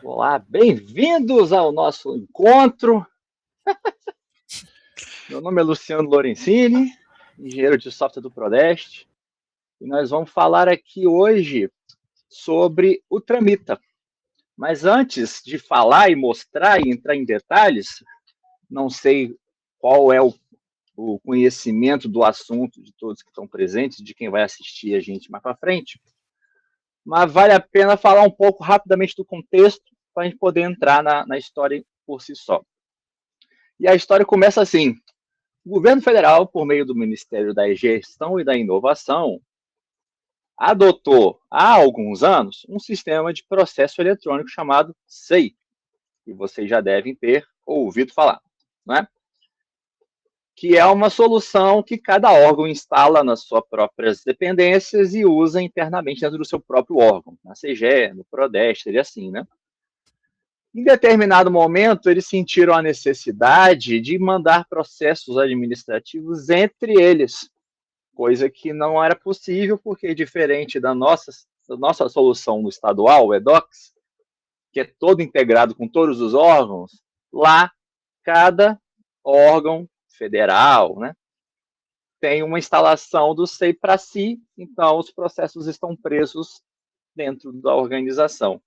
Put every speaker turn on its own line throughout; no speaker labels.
Olá, bem-vindos ao nosso encontro. Meu nome é Luciano Lorenzini, engenheiro de software do Prodeste, e nós vamos falar aqui hoje sobre o Tramita. Mas antes de falar e mostrar e entrar em detalhes, não sei qual é o conhecimento do assunto de todos que estão presentes, de quem vai assistir a gente mais para frente, mas vale a pena falar um pouco rapidamente do contexto para a gente poder entrar na história por si só. E a história começa assim: o governo federal, por meio do Ministério da Gestão e da Inovação, adotou há alguns anos um sistema de processo eletrônico chamado SEI, que vocês já devem ter ouvido falar, não é? Que é uma solução que cada órgão instala nas suas próprias dependências e usa internamente dentro do seu próprio órgão, na CGE, no Prodeste, e assim, né? Em determinado momento, eles sentiram a necessidade de mandar processos administrativos entre eles, coisa que não era possível, porque diferente da nossa solução no estadual, o EDOCS, que é todo integrado com todos os órgãos, lá cada órgão federal, né, tem uma instalação do SEI para si, então os processos estão presos dentro da organização.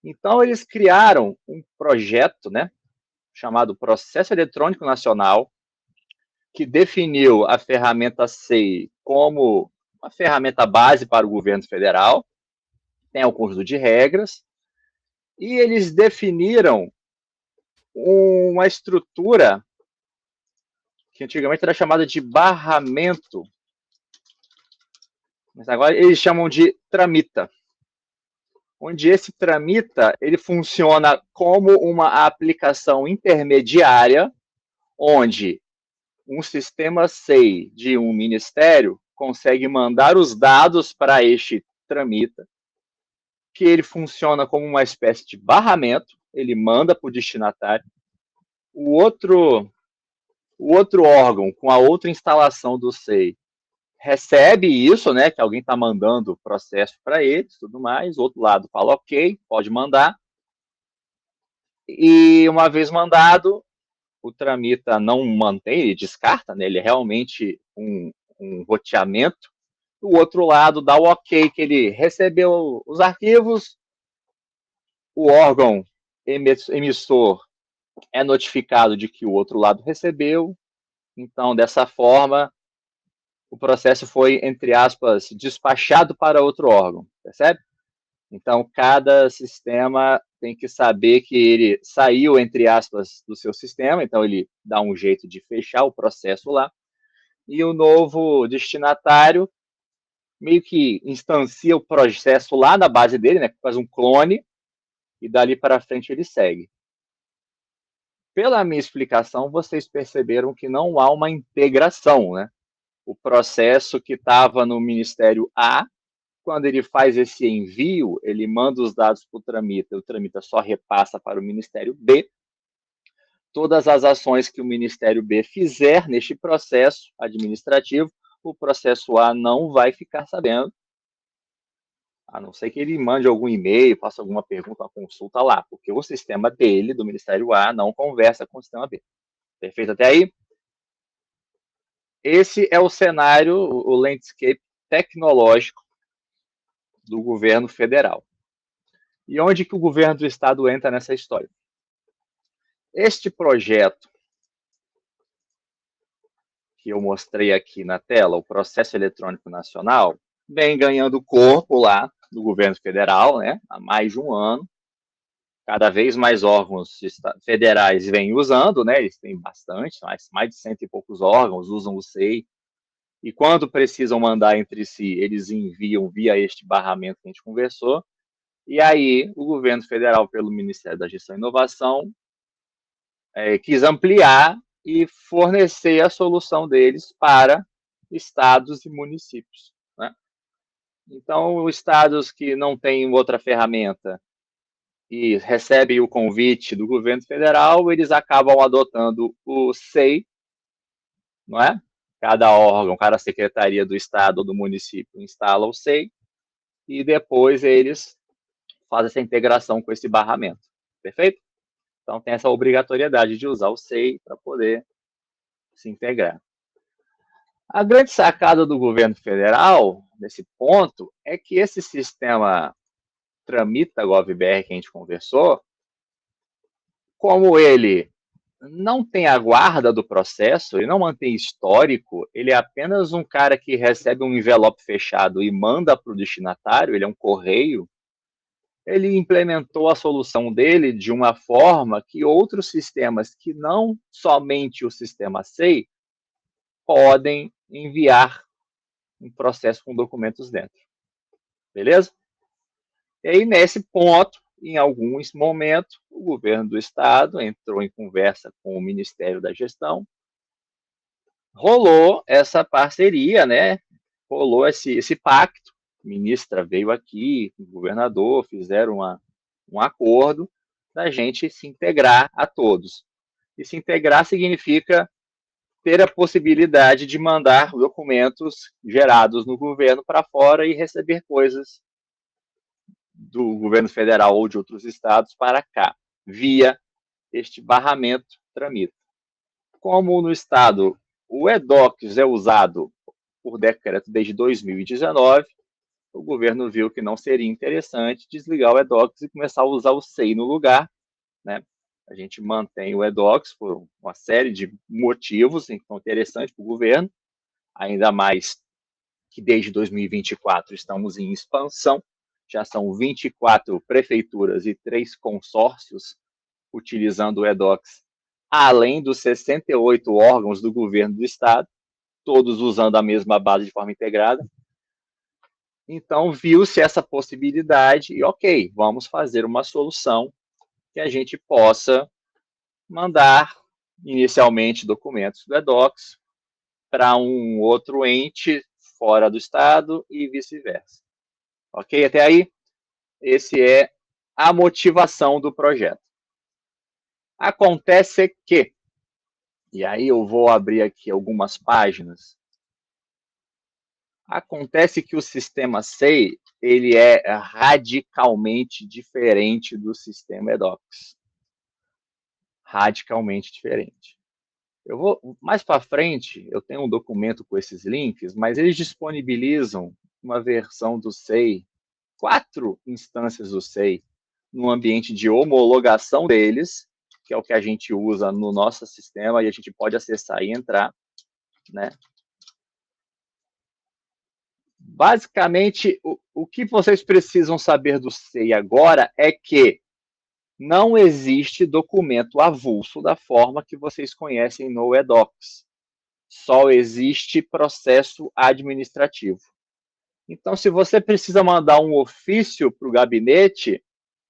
Então eles criaram um projeto, né, chamado Processo Eletrônico Nacional, que definiu a ferramenta SEI como uma ferramenta base para o governo federal, tem um conjunto de regras, e eles definiram uma estrutura que antigamente era chamada de barramento, mas agora eles chamam de tramita, onde esse tramita ele funciona como uma aplicação intermediária, onde um sistema SEI de um ministério consegue mandar os dados para este tramita, que ele funciona como uma espécie de barramento, ele manda para o destinatário, o outro órgão com a outra instalação do SEI recebe isso, né, que alguém está mandando o processo para eles, tudo mais, o outro lado fala ok, pode mandar, e uma vez mandado, o tramita não mantém, ele descarta, né, ele é realmente um roteamento, o outro lado dá o ok que ele recebeu os arquivos, o órgão emissor é notificado de que o outro lado recebeu, então, dessa forma, o processo foi, entre aspas, despachado para outro órgão, percebe? Então, cada sistema tem que saber que ele saiu, entre aspas, do seu sistema, então ele dá um jeito de fechar o processo lá, e o novo destinatário meio que instancia o processo lá na base dele, né, faz um clone, e dali para frente ele segue. Pela minha explicação, vocês perceberam que não há uma integração, né? O processo que estava no Ministério A, quando ele faz esse envio, ele manda os dados para o Tramita só repassa para o Ministério B. Todas as ações que o Ministério B fizer neste processo administrativo, o processo A não vai ficar sabendo, a não ser que ele mande algum e-mail, faça alguma pergunta, uma consulta lá, porque o sistema dele, do Ministério A, não conversa com o sistema B. Perfeito até aí? Esse é o cenário, o landscape tecnológico do governo federal. E onde que o governo do estado entra nessa história? Este projeto que eu mostrei aqui na tela, o Processo Eletrônico Nacional, vem ganhando corpo lá do governo federal, né, há mais de um ano. Cada vez mais órgãos federais vêm usando, né, eles têm bastante, mais de 100 e poucos órgãos usam o SEI, e quando precisam mandar entre si, eles enviam via este barramento que a gente conversou, e aí o governo federal, pelo Ministério da Gestão e Inovação, quis ampliar e fornecer a solução deles para estados e municípios, né? Então, estados que não têm outra ferramenta e recebem o convite do governo federal, eles acabam adotando o SEI, não é? Cada órgão, cada secretaria do estado ou do município instala o SEI, e depois eles faz essa integração com esse barramento. Perfeito? Então, tem essa obrigatoriedade de usar o SEI para poder se integrar. A grande sacada do governo federal, nesse ponto, é que esse sistema Tramita GovBR que a gente conversou, como ele não tem a guarda do processo, ele não mantém histórico, ele é apenas um cara que recebe um envelope fechado e manda para o destinatário, ele é um correio, ele implementou a solução dele de uma forma que outros sistemas, que não somente o sistema SEI, podem enviar um processo com documentos dentro. Beleza? E aí, nesse ponto, em alguns momentos, o governo do estado entrou em conversa com o Ministério da Gestão, rolou essa parceria, né? Rolou esse pacto. A ministra veio aqui, o governador, fizeram um acordo da gente se integrar a todos. E se integrar significa ter a possibilidade de mandar documentos gerados no governo para fora e receber coisas do governo federal ou de outros estados para cá, via este barramento Tramita. Como no estado o eDocs é usado por decreto desde 2019, o governo viu que não seria interessante desligar o eDocs e começar a usar o SEI no lugar, né? A gente mantém o eDocs por uma série de motivos, então interessante para o governo, ainda mais que desde 2024 estamos em expansão, já são 24 prefeituras e 3 consórcios utilizando o eDocs, além dos 68 órgãos do governo do estado, todos usando a mesma base de forma integrada. Então, viu-se essa possibilidade e, ok, vamos fazer uma solução que a gente possa mandar inicialmente documentos do eDocs para um outro ente fora do estado e vice-versa. Ok? Até aí, esse é a motivação do projeto. Acontece que, e aí eu vou abrir aqui algumas páginas, acontece que o sistema SEI, ele é radicalmente diferente do sistema eDocs. Radicalmente diferente. Eu vou mais para frente, eu tenho um documento com esses links, mas eles disponibilizam uma versão do SEI, 4 instâncias do SEI, no ambiente de homologação deles, que é o que a gente usa no nosso sistema, e a gente pode acessar e entrar, né? Basicamente, o que vocês precisam saber do SEI agora é que não existe documento avulso da forma que vocês conhecem no eDocs. Só existe processo administrativo. Então, se você precisa mandar um ofício para o gabinete,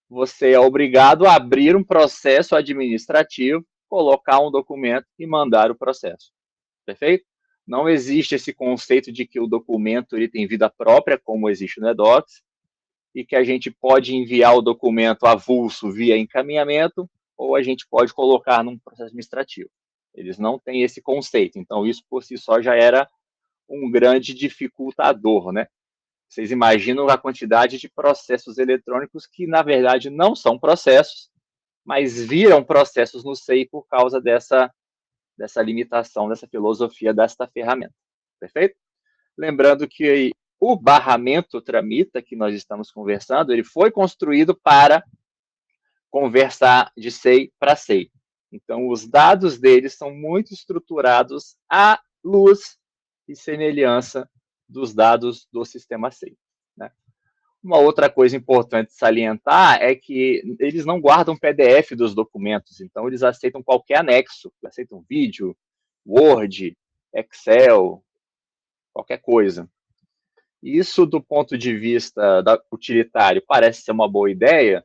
você é obrigado a abrir um processo administrativo, colocar um documento e mandar o processo. Perfeito? Não existe esse conceito de que o documento ele tem vida própria, como existe no eDocs, e que a gente pode enviar o documento avulso via encaminhamento, ou a gente pode colocar num processo administrativo. Eles não têm esse conceito, então isso por si só já era um grande dificultador, né? Vocês imaginam a quantidade de processos eletrônicos que, na verdade, não são processos, mas viram processos no SEI por causa dessa limitação, dessa filosofia, desta ferramenta. Perfeito? Lembrando que o barramento Tramita, que nós estamos conversando, ele foi construído para conversar de SEI para SEI. Então, os dados deles são muito estruturados à luz e semelhança dos dados do sistema SEI. Né? Uma outra coisa importante salientar é que eles não guardam PDF dos documentos, então eles aceitam qualquer anexo, aceitam vídeo, Word, Excel, qualquer coisa. Isso, do ponto de vista utilitário, parece ser uma boa ideia,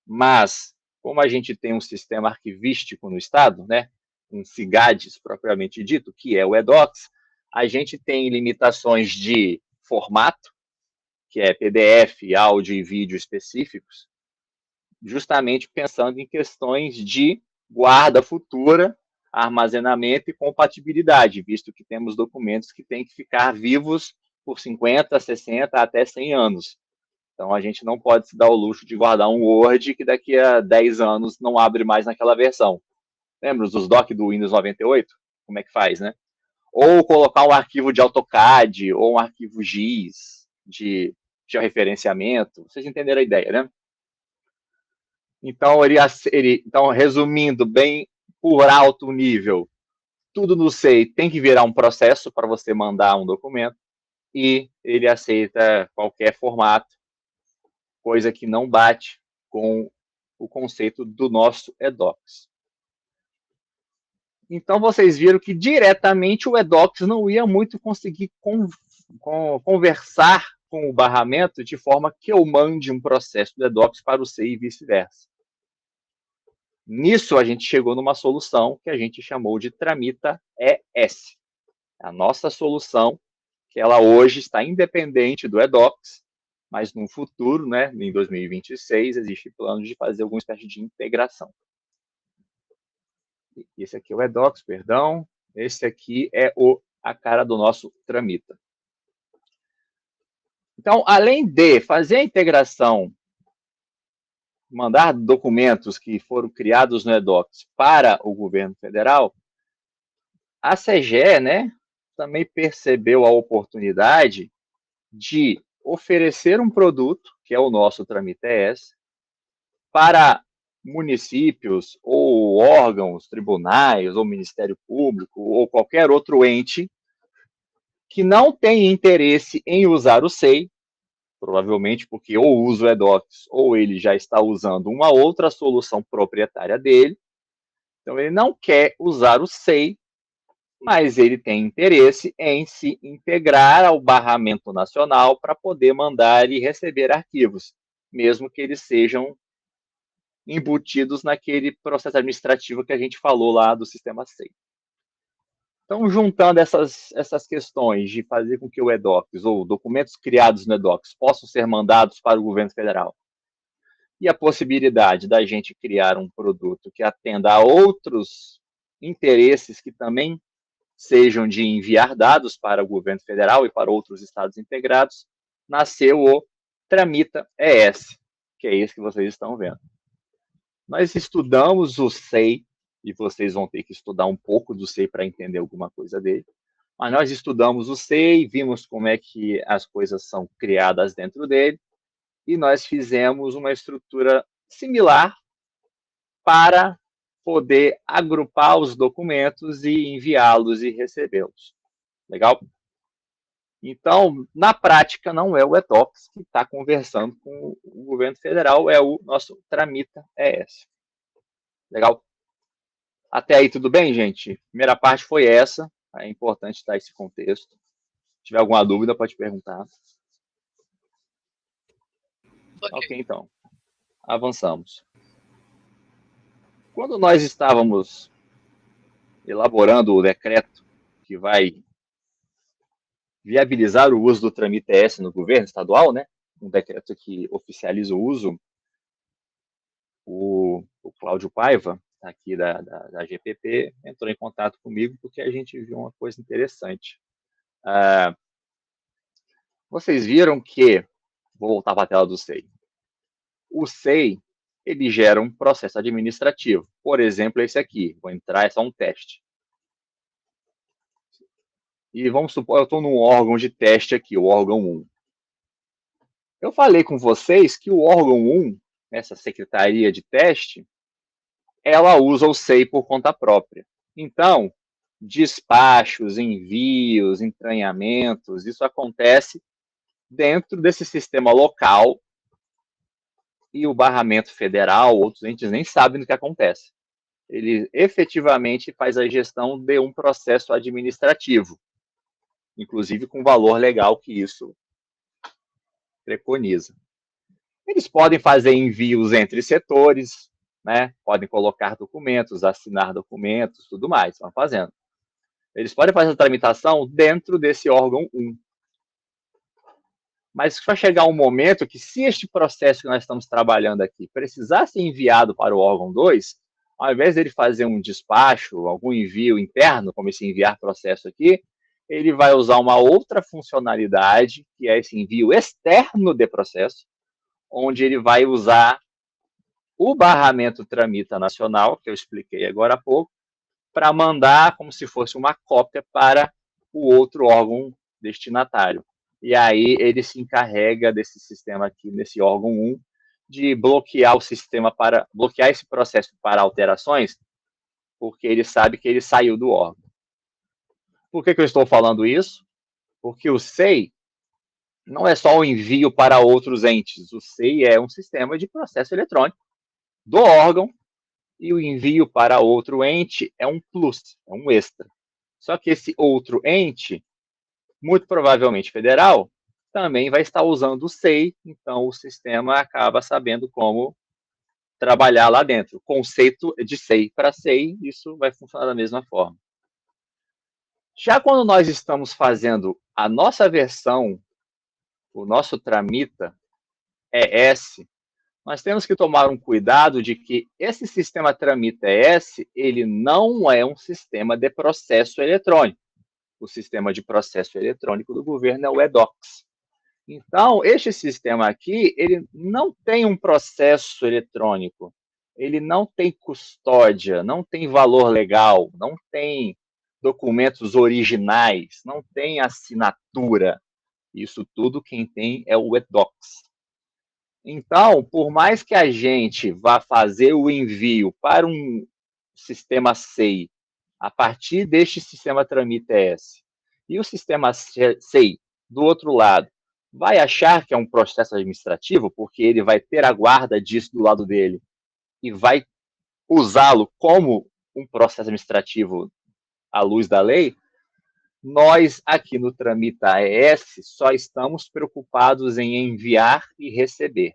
mas, como a gente tem um sistema arquivístico no Estado, né, um SIGADES propriamente dito, que é o eDocs, a gente tem limitações de formato, que é PDF, áudio e vídeo específicos, justamente pensando em questões de guarda futura, armazenamento e compatibilidade, visto que temos documentos que têm que ficar vivos por 50, 60, até 100 anos. Então, a gente não pode se dar o luxo de guardar um Word que daqui a 10 anos não abre mais naquela versão. Lembra dos doc do Windows 98? Como é que faz, né? Ou colocar um arquivo de AutoCAD ou um arquivo GIS de georreferenciamento. Vocês entenderam a ideia, né? Então, então, resumindo bem por alto nível, tudo no SEI tem que virar um processo para você mandar um documento e ele aceita qualquer formato, coisa que não bate com o conceito do nosso eDocs. Então, vocês viram que diretamente o eDocs não ia muito conseguir conversar com o barramento de forma que eu mande um processo do eDocs para o SEI e vice-versa. Nisso, a gente chegou numa solução que a gente chamou de Tramita ES. A nossa solução, que ela hoje está independente do eDocs, mas no futuro, né, em 2026, existe plano de fazer alguma espécie de integração. Esse aqui é o eDocs, perdão. Esse aqui é a cara do nosso Tramita. Então, além de fazer a integração, mandar documentos que foram criados no eDocs para o governo federal, a CGE, né, também percebeu a oportunidade de oferecer um produto, que é o nosso Tramita ES, para municípios ou órgãos, tribunais, ou Ministério Público, ou qualquer outro ente que não tem interesse em usar o SEI, provavelmente porque ou usa o eDocs ou ele já está usando uma outra solução proprietária dele. Então, ele não quer usar o SEI, mas ele tem interesse em se integrar ao barramento nacional para poder mandar e receber arquivos, mesmo que eles sejam embutidos naquele processo administrativo que a gente falou lá do sistema SEI. Então, juntando essas questões de fazer com que o eDocs, ou documentos criados no eDocs, possam ser mandados para o governo federal, e a possibilidade da gente criar um produto que atenda a outros interesses que também sejam de enviar dados para o governo federal e para outros estados integrados, nasceu o Tramita ES, que é esse que vocês estão vendo. Nós estudamos o SEI, e vocês vão ter que estudar um pouco do SEI para entender alguma coisa dele, mas nós estudamos o SEI, vimos como é que as coisas são criadas dentro dele, e nós fizemos uma estrutura similar para poder agrupar os documentos e enviá-los e recebê-los. Legal? Então, na prática, não é o eDocs que está conversando com o governo federal, é o nosso Tramita ES. Legal? Até aí, tudo bem, gente? Primeira parte foi essa. É importante dar esse contexto. Se tiver alguma dúvida, pode perguntar. Ok, então. Avançamos. Quando nós estávamos elaborando o decreto que vai viabilizar o uso do Tramita ES no governo estadual, né? Um decreto que oficializa o uso, o Cláudio Paiva, aqui da GPP, entrou em contato comigo porque a gente viu uma coisa interessante. Vocês viram que, vou voltar para a tela do SEI, o SEI, ele gera um processo administrativo. Por exemplo, esse aqui, vou entrar, é só um teste. E vamos supor, eu estou num órgão de teste aqui, o órgão 1. Eu falei com vocês que o órgão 1, essa secretaria de teste, ela usa o SEI por conta própria. Então, despachos, envios, entranhamentos, isso acontece dentro desse sistema local e o barramento federal, outros entes nem sabem do que acontece. Ele efetivamente faz a gestão de um processo administrativo, inclusive com valor legal que isso preconiza. Eles podem fazer envios entre setores, né? Podem colocar documentos, assinar documentos, tudo mais, vão fazendo. Eles podem fazer a tramitação dentro desse órgão 1. Mas vai chegar um momento que, se este processo que nós estamos trabalhando aqui precisar ser enviado para o órgão 2, ao invés dele fazer um despacho, algum envio interno, como esse enviar processo aqui, ele vai usar uma outra funcionalidade, que é esse envio externo de processo, onde ele vai usar o barramento Tramita Nacional, que eu expliquei agora há pouco, para mandar como se fosse uma cópia para o outro órgão destinatário. E aí ele se encarrega desse sistema aqui, nesse órgão 1, de bloquear o sistema para bloquear esse processo para alterações, porque ele sabe que ele saiu do órgão. Por que eu estou falando isso? Porque o SEI não é só o envio para outros entes. O SEI é um sistema de processo eletrônico do órgão e o envio para outro ente é um plus, é um extra. Só que esse outro ente, muito provavelmente federal, também vai estar usando o SEI, então o sistema acaba sabendo como trabalhar lá dentro. O conceito de SEI para SEI, isso vai funcionar da mesma forma. Já quando nós estamos fazendo a nossa versão, o nosso Tramita ES, nós temos que tomar um cuidado de que esse sistema Tramita ES, ele não é um sistema de processo eletrônico. O sistema de processo eletrônico do governo é o EDOCS. Então, este sistema aqui, ele não tem um processo eletrônico, ele não tem custódia, não tem valor legal, não tem documentos originais, não tem assinatura. Isso tudo quem tem é o EDOCS. Então, por mais que a gente vá fazer o envio para um sistema SEI a partir deste sistema Tramita ES e o sistema SEI do outro lado vai achar que é um processo administrativo, porque ele vai ter a guarda disso do lado dele e vai usá-lo como um processo administrativo à luz da lei, nós aqui no Tramita ES só estamos preocupados em enviar e receber.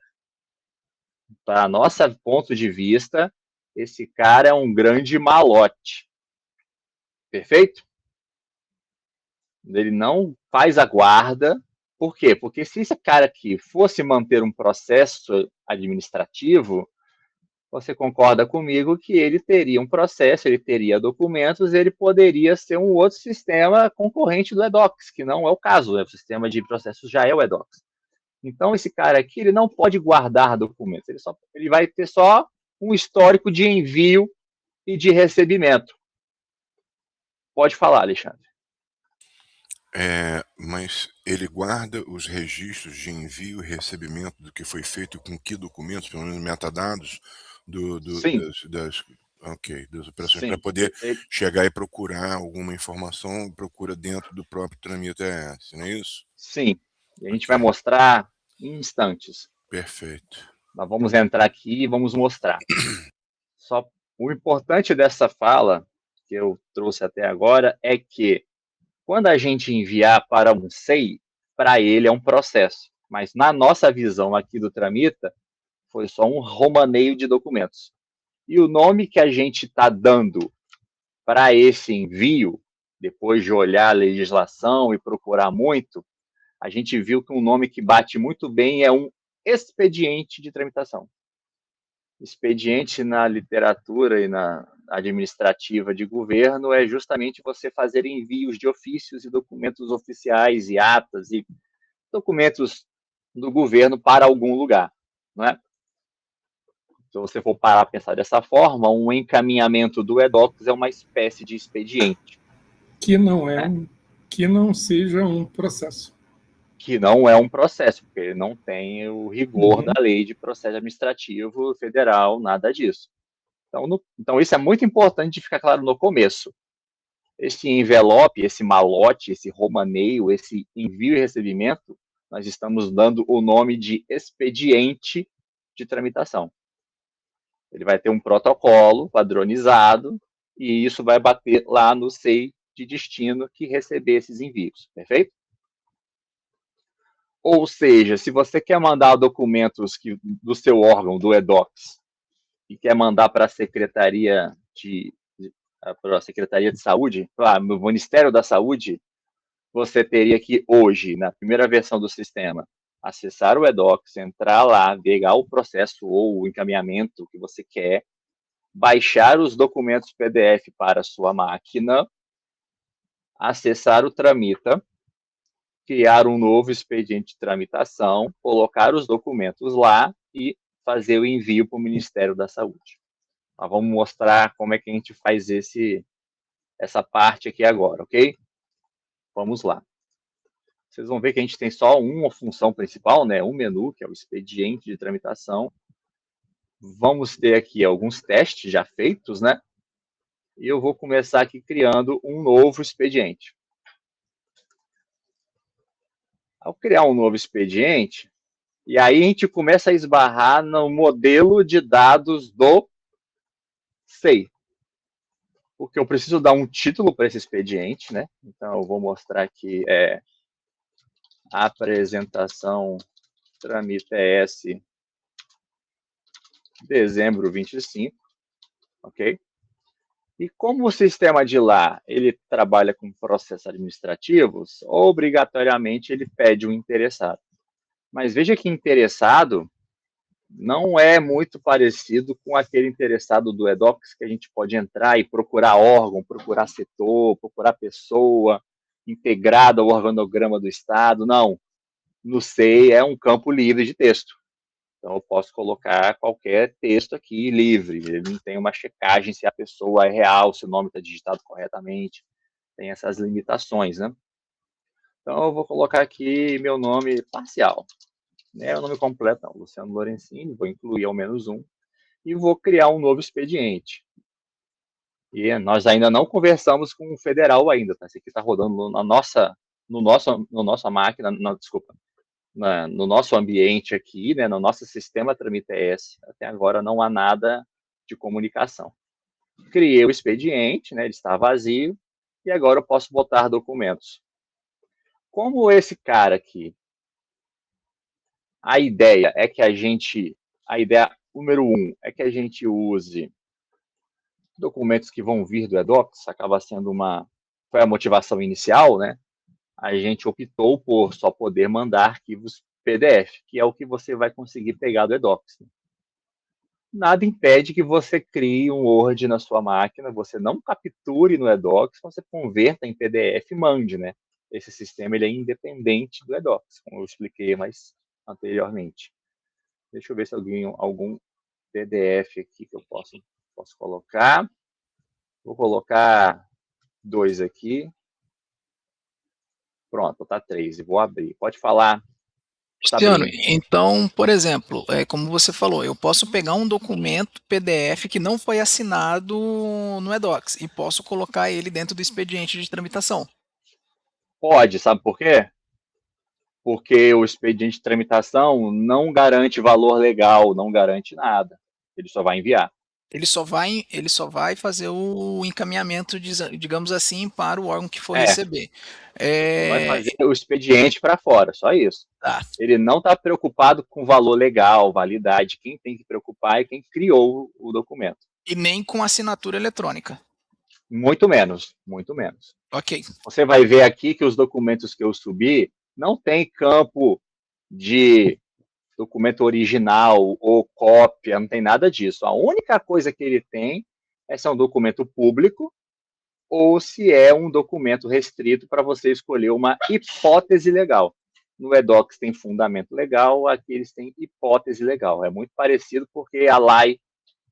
Para nosso ponto de vista, esse cara é um grande malote. Perfeito? Ele não faz a guarda. Por quê? Porque se esse cara aqui fosse manter um processo administrativo, você concorda comigo que ele teria um processo, ele teria documentos, ele poderia ser um outro sistema concorrente do EDOCS, que não é o caso, né? O sistema de processos já é o EDOCS. Então, esse cara aqui, ele não pode guardar documentos, ele vai ter só um histórico de envio e de recebimento. Pode falar, Alexandre.
Mas ele guarda os registros de envio e recebimento do que foi feito com que documentos, pelo menos metadados
Sim,
das operações, para
sim.
poder chegar e procurar alguma informação, procura dentro do próprio Tramita ES, não é isso?
Sim. E a gente vai mostrar em instantes.
Perfeito.
Nós vamos entrar aqui e vamos mostrar. Só o importante dessa fala que eu trouxe até agora é que quando a gente enviar para um SEI, para ele é um processo. Mas na nossa visão aqui do Tramita, foi só um romaneio de documentos. E o nome que a gente está dando para esse envio, depois de olhar a legislação e procurar muito, a gente viu que um nome que bate muito bem é um expediente de tramitação. Expediente na literatura e na administrativa de governo é justamente você fazer envios de ofícios e documentos oficiais e atas e documentos do governo para algum lugar, não é? Se você for parar a pensar dessa forma, um encaminhamento do EDOCS é uma espécie de expediente.
Que não seja um processo.
Que não é um processo, porque ele não tem o rigor da lei de processo administrativo federal, nada disso. Então, isso é muito importante de ficar claro no começo. Esse envelope, esse malote, esse romaneio, esse envio e recebimento, nós estamos dando o nome de expediente de tramitação. Ele vai ter um protocolo padronizado e isso vai bater lá no SEI de destino que receber esses envios, perfeito? Ou seja, se você quer mandar documentos do seu órgão, do EDOCS, e quer mandar para a Secretaria de Saúde, no Ministério da Saúde, você teria que, hoje, na primeira versão do sistema, acessar o EDOCS, entrar lá, pegar o processo ou o encaminhamento que você quer, baixar os documentos PDF para a sua máquina, acessar o Tramita, criar um novo expediente de tramitação, colocar os documentos lá e fazer o envio para o Ministério da Saúde. Nós vamos mostrar como é que a gente faz essa parte aqui agora, ok? Vamos lá. Vocês vão ver que a gente tem só uma função principal, né? Um menu, que é o expediente de tramitação. Vamos ter aqui alguns testes já feitos, né? E eu vou começar aqui criando um novo expediente. Ao criar um novo expediente, e aí a gente começa a esbarrar no modelo de dados do SEI. Porque eu preciso dar um título para esse expediente, né? Então eu vou mostrar aqui apresentação Tramita ES dezembro 25, ok? E como o sistema de lá, ele trabalha com processos administrativos, obrigatoriamente ele pede um interessado. Mas veja que interessado não é muito parecido com aquele interessado do eDocs, que a gente pode entrar e procurar órgão, procurar setor, procurar pessoa integrada ao organograma do Estado. Não. No SEI é um campo livre de texto. Então, eu posso colocar qualquer texto aqui livre. Ele não tem uma checagem se a pessoa é real, se o nome está digitado corretamente. Tem essas limitações, né? Então, eu vou colocar aqui meu nome parcial. Né? O nome completo, não. Luciano Lorenzini. Vou incluir ao menos um. E vou criar um novo expediente. E nós ainda não conversamos com o federal ainda. Tá? Esse aqui está rodando na nossa máquina, desculpa. No nosso ambiente aqui, né, no nosso sistema Tramita ES, até agora não há nada de comunicação. Criei o expediente, né, ele está vazio, e agora eu posso botar documentos. Como esse cara aqui, a ideia número 1 é que a gente use documentos que vão vir do eDocs, acaba sendo foi a motivação inicial, né? A gente optou por só poder mandar arquivos PDF, que é o que você vai conseguir pegar do eDocs. Nada impede que você crie um Word na sua máquina, você não capture no eDocs, você converta em PDF e mande, né? Esse sistema ele é independente do eDocs, como eu expliquei mais anteriormente. Deixa eu ver se algum PDF aqui que eu posso colocar. Vou colocar 2 aqui. Pronto, tá 3. E vou abrir. Pode falar.
Cristiano, então, por exemplo, como você falou, eu posso pegar um documento PDF que não foi assinado no eDocs e posso colocar ele dentro do expediente de tramitação.
Pode, sabe por quê? Porque o expediente de tramitação não garante valor legal, não garante nada. Ele só vai enviar.
Ele só vai fazer o encaminhamento, digamos assim, para o órgão que for receber.
Só vai fazer o expediente para fora, só isso.
Tá.
Ele não está preocupado com valor legal, validade. Quem tem que preocupar é quem criou o documento.
E nem com assinatura eletrônica.
Muito menos, muito menos.
Ok.
Você vai ver aqui que os documentos que eu subi não tem campo de documento original ou cópia, não tem nada disso. A única coisa que ele tem é se é um documento público ou se é um documento restrito para você escolher uma hipótese legal. No eDocs tem fundamento legal, aqui eles têm hipótese legal. É muito parecido porque a lei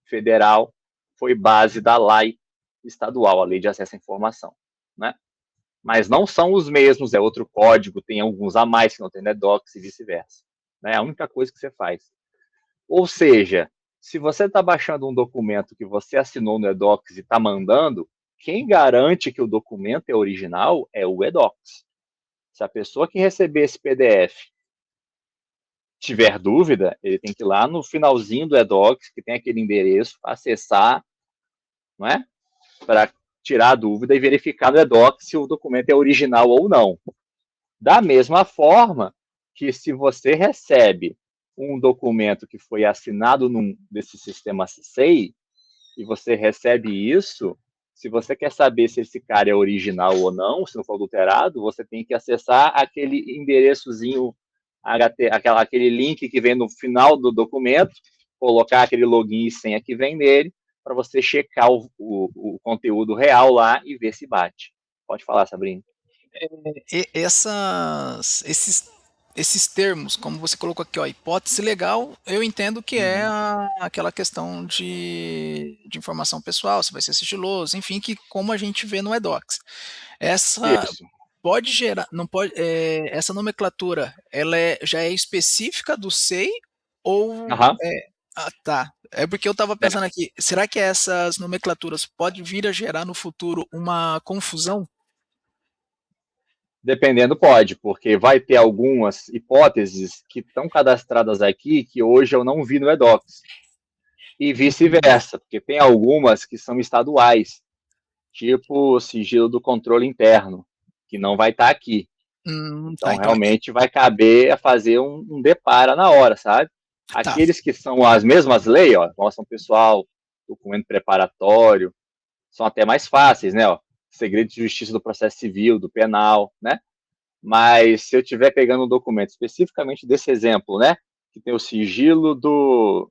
federal foi base da lei estadual, a Lei de Acesso à Informação, né? Mas não são os mesmos, é outro código, tem alguns a mais que não tem no eDocs e vice-versa. É a única coisa que você faz. Ou seja, se você está baixando um documento que você assinou no eDocs e está mandando, quem garante que o documento é original é o eDocs. Se a pessoa que receber esse PDF tiver dúvida, ele tem que ir lá no finalzinho do eDocs, que tem aquele endereço, acessar, não é? Para tirar a dúvida e verificar no eDocs se o documento é original ou não. Da mesma forma que se você recebe um documento que foi assinado num desses sistemas SEI, e você recebe isso, se você quer saber se esse cara é original ou não, se não for adulterado, você tem que acessar aquele endereçozinho, aquele link que vem no final do documento, colocar aquele login e senha que vem nele, para você checar o conteúdo real lá e ver se bate. Pode falar, Sabrina.
Esses termos, como você colocou aqui, ó, hipótese legal, eu entendo que é
Uhum.
aquela questão de informação pessoal, se vai ser sigiloso, enfim, que como a gente vê no eDocs. Essa
Isso.
pode gerar, não pode, essa nomenclatura, ela já é específica do SEI ou
Aham.
tá. É porque eu estava
É.
pensando aqui, será que essas nomenclaturas podem vir a gerar no futuro uma confusão?
Dependendo, pode, porque vai ter algumas hipóteses que estão cadastradas aqui que hoje eu não vi no eDocs. E vice-versa, porque tem algumas que são estaduais, tipo o sigilo do controle interno, que não vai estar aqui.
Tá,
Então,
então,
realmente vai caber a fazer um depara na hora, sabe?
tá.
Aqueles que são as mesmas leis, ó, informação pessoal, documento preparatório, são até mais fáceis, né? Ó, segredo de justiça do processo civil, do penal, né? Mas se eu estiver pegando um documento especificamente desse exemplo, né? Que tem o sigilo do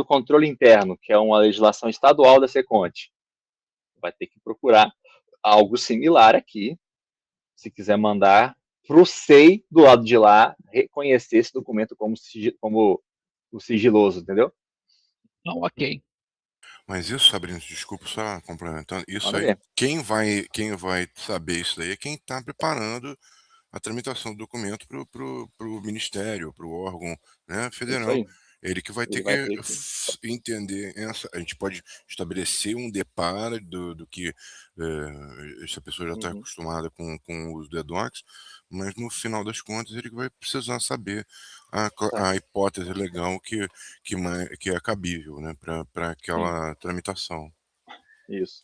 controle interno, que é uma legislação estadual da Seconte, vai ter que procurar algo similar aqui, se quiser mandar para o SEI do lado de lá reconhecer esse documento como o sigiloso, entendeu?
Não, ok.
Mas isso, Sabrina, desculpa só complementando, isso
Manda
aí,
ver.
quem vai saber isso daí é quem está preparando a tramitação do documento para o Ministério, para o órgão, né,
Isso
federal.
aí.
Ele que vai ter
Ele vai
que
ter que.
entender essa. A gente pode estabelecer um deparo do que essa pessoa já está
Uhum,
acostumada com o uso do eDocs, mas no final das contas ele vai precisar saber a,
tá.
a hipótese legal que é cabível, né, para
Sim,
aquela tramitação.
isso.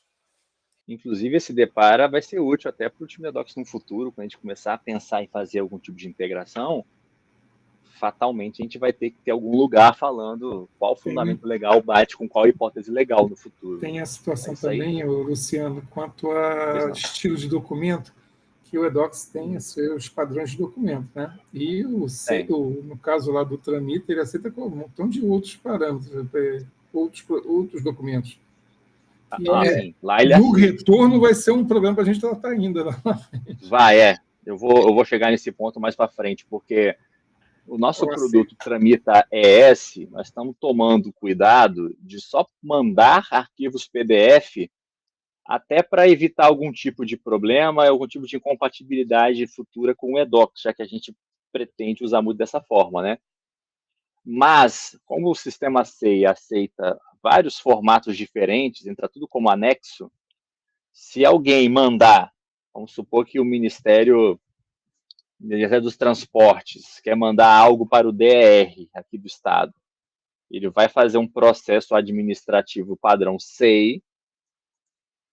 Inclusive, esse depara vai ser útil até para o time da Docs no futuro, quando a gente começar a pensar em fazer algum tipo de integração, fatalmente a gente vai ter que ter algum lugar falando qual
Tem,
fundamento legal bate com qual hipótese legal no futuro.
tem a
É
situação
isso aí?
também, Luciano, quanto
Pois
a
não.
estilo de documento, que o eDocs tem os seus padrões de documento, né? E
Tem.
no caso lá do Tramita, ele aceita com um montão de outros parâmetros, outros documentos.
Sim. Lá ele
No
aceita.
retorno vai ser um problema para a gente tratar ainda. Né?
Vai, é. Eu vou chegar nesse ponto mais para frente, porque o nosso
Eu
produto
aceito.
Tramita ES, nós estamos tomando cuidado de só mandar arquivos PDF até para evitar algum tipo de problema, algum tipo de incompatibilidade futura com o eDocs, já que a gente pretende usar muito dessa forma, né? Mas, como o sistema SEI aceita vários formatos diferentes, entra tudo como anexo, se alguém mandar, vamos supor que o Ministério dos Transportes quer mandar algo para o DER aqui do Estado, ele vai fazer um processo administrativo padrão SEI,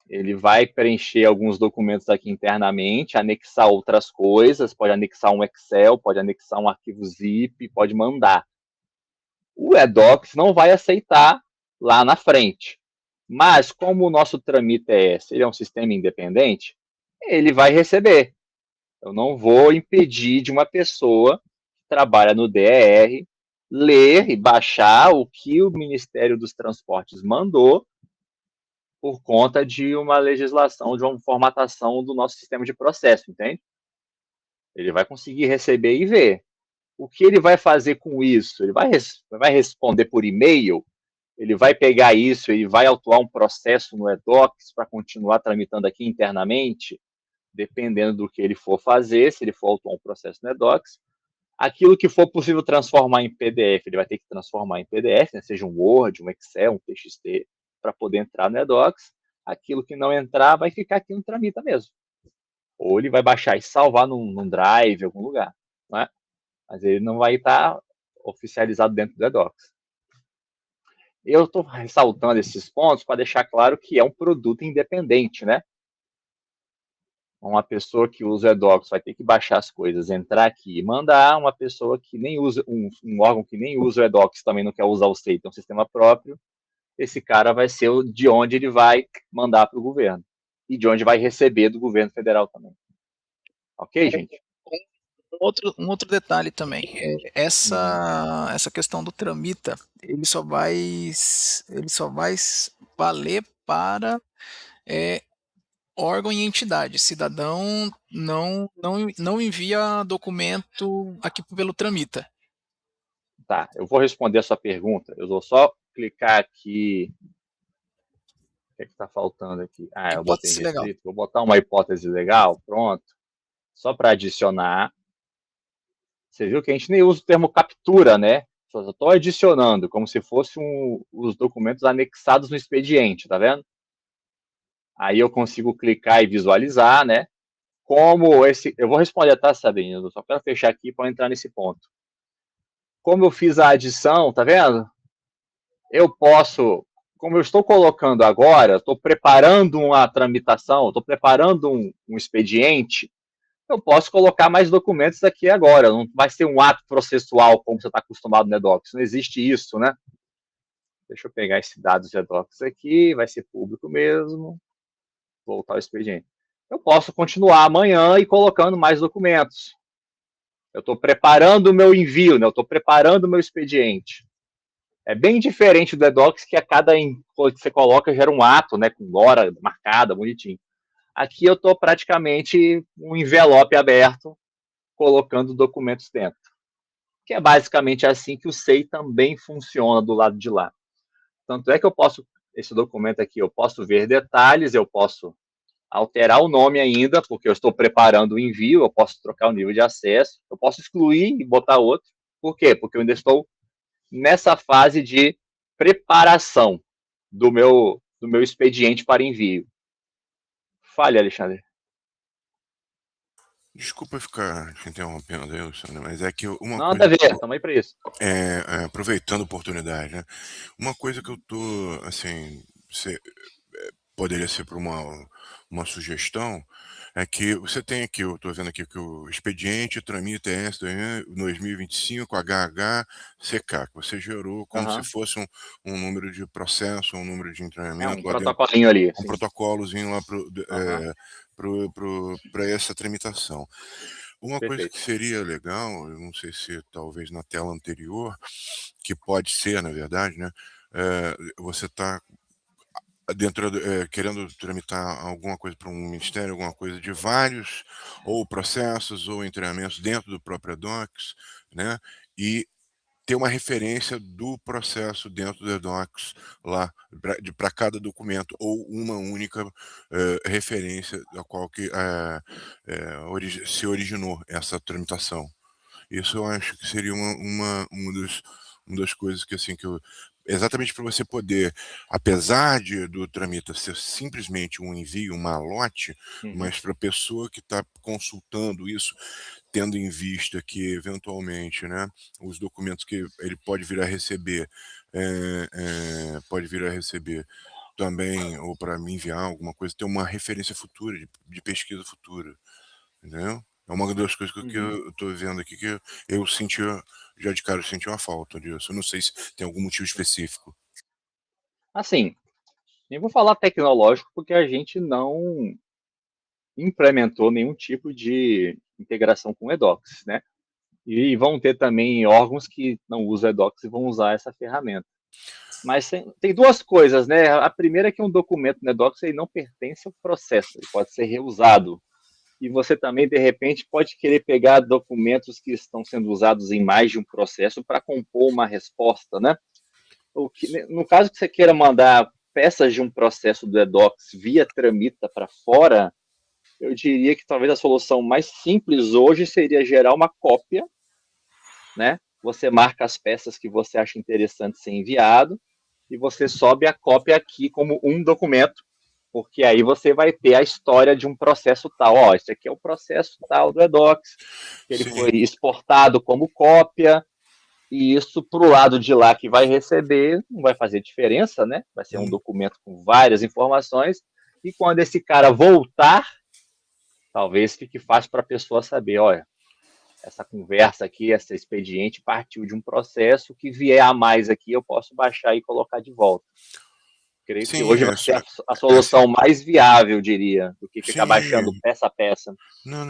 ele vai preencher alguns documentos aqui internamente, anexar outras coisas, pode anexar um Excel, pode anexar um arquivo zip, pode mandar. O eDocs não vai aceitar lá na frente. Mas, como o nosso tramite ele é um sistema independente, ele vai receber. Eu não vou impedir de uma pessoa que trabalha no DER ler e baixar o que o Ministério dos Transportes mandou por conta de uma legislação, de uma formatação do nosso sistema de processo, entende? Ele vai conseguir receber e ver. O que ele vai fazer com isso? Ele vai responder por e-mail? Ele vai pegar isso, ele vai autuar um processo no eDocs para continuar tramitando aqui internamente, dependendo do que ele for fazer, se ele for autuar um processo no eDocs. Aquilo que for possível transformar em PDF, ele vai ter que transformar em PDF, né? Seja um Word, um Excel, um TXT, para poder entrar no eDocs. Aquilo que não entrar vai ficar aqui no Tramita mesmo. Ou ele vai baixar e salvar num Drive, em algum lugar. Né? Mas ele não vai estar oficializado dentro do eDocs. Eu estou ressaltando esses pontos para deixar claro que é um produto independente, né? Uma pessoa que usa o eDocs vai ter que baixar as coisas, entrar aqui e mandar. Uma pessoa que nem usa, um órgão que nem usa o eDocs também não quer usar o SEI, tem um sistema próprio. Esse cara vai ser o de onde ele vai mandar para o governo. E de onde vai receber do governo federal também. Ok, gente?
Um outro detalhe também,
Uhum.
essa questão do tramita, ele só vai valer para órgão e entidade. Cidadão não envia documento aqui pelo Tramita.
Tá, eu vou responder a sua pergunta. Eu vou só clicar aqui. O que é que está faltando aqui? Ah, eu botei em
Hipótese legal.
restrito. Vou botar uma hipótese legal. Pronto. Só para adicionar. Você viu que a gente nem usa o termo captura, né? Só estou adicionando, como se fossem os documentos anexados no expediente, tá vendo? Aí eu consigo clicar e visualizar, né? Como esse. Eu vou responder, tá, Sabine? Eu só quero fechar aqui para entrar nesse ponto. Como eu fiz a adição, tá vendo? Eu posso, como eu estou colocando agora, estou preparando uma tramitação, estou preparando um expediente, eu posso colocar mais documentos aqui agora. Não vai ser um ato processual como você está acostumado no eDocs. Não existe isso, né? Deixa eu pegar esses dados de eDocs aqui, vai ser público mesmo. Voltar ao expediente. Eu posso continuar amanhã e colocando mais documentos. Eu estou preparando o meu envio, né? Eu estou preparando o meu expediente. É bem diferente do eDocs, que a cada coisa que você coloca gera um ato, né? Com hora marcada, bonitinho. Aqui eu estou praticamente um envelope aberto, colocando documentos dentro. Que é basicamente assim que o SEI também funciona do lado de lá. Tanto é que eu posso, esse documento aqui, eu posso ver detalhes, eu posso alterar o nome ainda, porque eu estou preparando o envio, eu posso trocar o nível de acesso, eu posso excluir e botar outro. Por quê? Porque eu ainda estou nessa fase de preparação do meu expediente para envio. Fale, Alexandre.
Desculpa ficar te interrompendo aí, Luciano, mas é que uma
Não,
coisa,
deve ver, estamos aí para isso.
aproveitando a oportunidade, né? Uma coisa que eu tô, assim, poderia ser para uma sugestão, é que você tem aqui, eu estou vendo aqui que o expediente tramita ES 2025 HHCK, que você gerou como se
Uhum.
fosse um número de processo, um número de
É um
entranhamento lá dentro,
protocolinho ali,
um
sim.
protocolozinho lá
Uhum.
para essa tramitação. Uma coisa que
Perfeito.
seria legal, eu não sei se talvez na tela anterior, que pode ser, na verdade, né? Você está dentro querendo tramitar alguma coisa para um ministério, alguma coisa de vários ou processos ou treinamentos dentro do próprio Docs, né? E ter uma referência do processo dentro do Docs lá para cada documento ou uma única referência da qual que se originou essa tramitação. Isso eu acho que seria uma das coisas que, assim, que eu, exatamente para você poder, apesar do Tramita ser simplesmente um envio, um malote,
Uhum.
mas para a pessoa que está consultando isso, tendo em vista que, eventualmente, né, os documentos que ele pode vir a receber, pode vir a receber também, ou para me enviar alguma coisa, ter uma referência futura, de pesquisa futura. Entendeu? É uma das coisas que
Uhum.
eu tô vendo aqui que eu senti, já de cara eu senti uma falta disso. Eu não sei se tem algum motivo específico.
Assim, nem vou falar tecnológico porque a gente não implementou nenhum tipo de integração com o eDocs, né? E vão ter também órgãos que não usam eDocs e vão usar essa ferramenta. Mas tem duas coisas, né? A primeira é que um documento no eDocs ele não pertence ao processo, ele pode ser reusado. E você também, de repente, pode querer pegar documentos que estão sendo usados em mais de um processo para compor uma resposta, né? No caso que você queira mandar peças de um processo do eDocs via Tramita para fora, eu diria que talvez a solução mais simples hoje seria gerar uma cópia, né? Você marca as peças que você acha interessante ser enviado e você sobe a cópia aqui como um documento, porque aí você vai ter a história de um processo tal. Ó, esse aqui é o processo tal do eDocs, que ele
Sim,
foi exportado como cópia, e isso para o lado de lá que vai receber não vai fazer diferença, né? Vai ser um documento com várias informações, e quando esse cara voltar, talvez fique fácil para a pessoa saber, olha, essa conversa aqui, esse expediente partiu de um processo, que vier a mais aqui eu posso baixar e colocar de volta. Creio que
Sim,
hoje vai ser a solução mais viável, diria, do que ficar
sim.
baixando peça a peça.
Não,